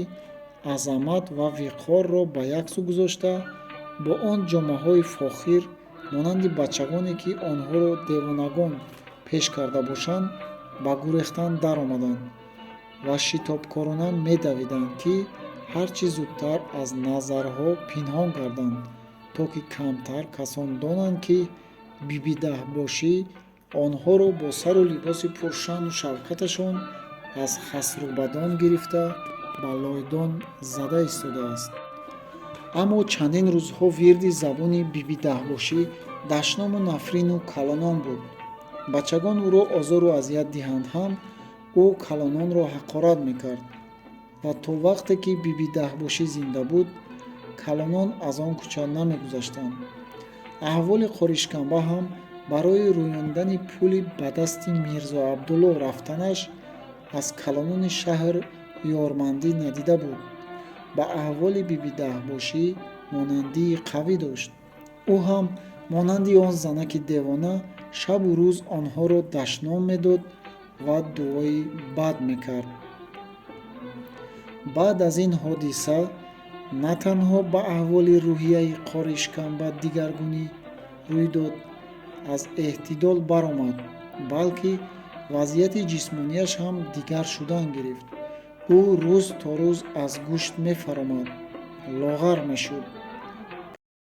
A: азамат ва виқорро ба як су гузошта, бо он ҷомаҳои фохир монанди бачагоне, ки онҳоро девонагон пеш карда бошанд, ба гурехтан даромаданд ва шитобкорона медавиданд, ки ҳар чӣ зудтар аз назарҳо пинҳон гарданд, то ки камтар касон донанд, ки биби Даҳбошӣ онҳоро бо сару либоси пуршаъну шавкаташон аз хасрӯбадон гирифта ба лойдон зада истодааст. аммо чандин рӯзҳо вирди забони биби Даҳбошӣ дашному нафрину калонон буд. бачагон ӯро озору азият диҳанд ҳам, ӯ калононро ҳақорат мекард ва то вақте ки биби Даҳбошӣ зинда буд, калонон аз он кӯча намегузаштанд. аҳволи Қоришканба ҳам барои рӯёндани пули ба дасти Мирзо Абдулло рафтанаш аз калонони шаҳр ёрмандӣ надида буд. ба аҳволи биби Даҳбошӣ монандии қавӣ дошт. ӯ ҳам монанди он занаки девона шабу рӯз онҳоро дашном медод ва дуои бад мекард. баъд аз ин ҳодиса на танҳо ба аҳволи рӯҳияи Қоришканба дигаргунӣ рӯй дод, аз эътидол баромад, балки вазъияти ҷисмонияш ҳам дигар шудан гирифт. ӯ рӯз то рӯз аз гӯшт мефаромад, лоғар мешуд.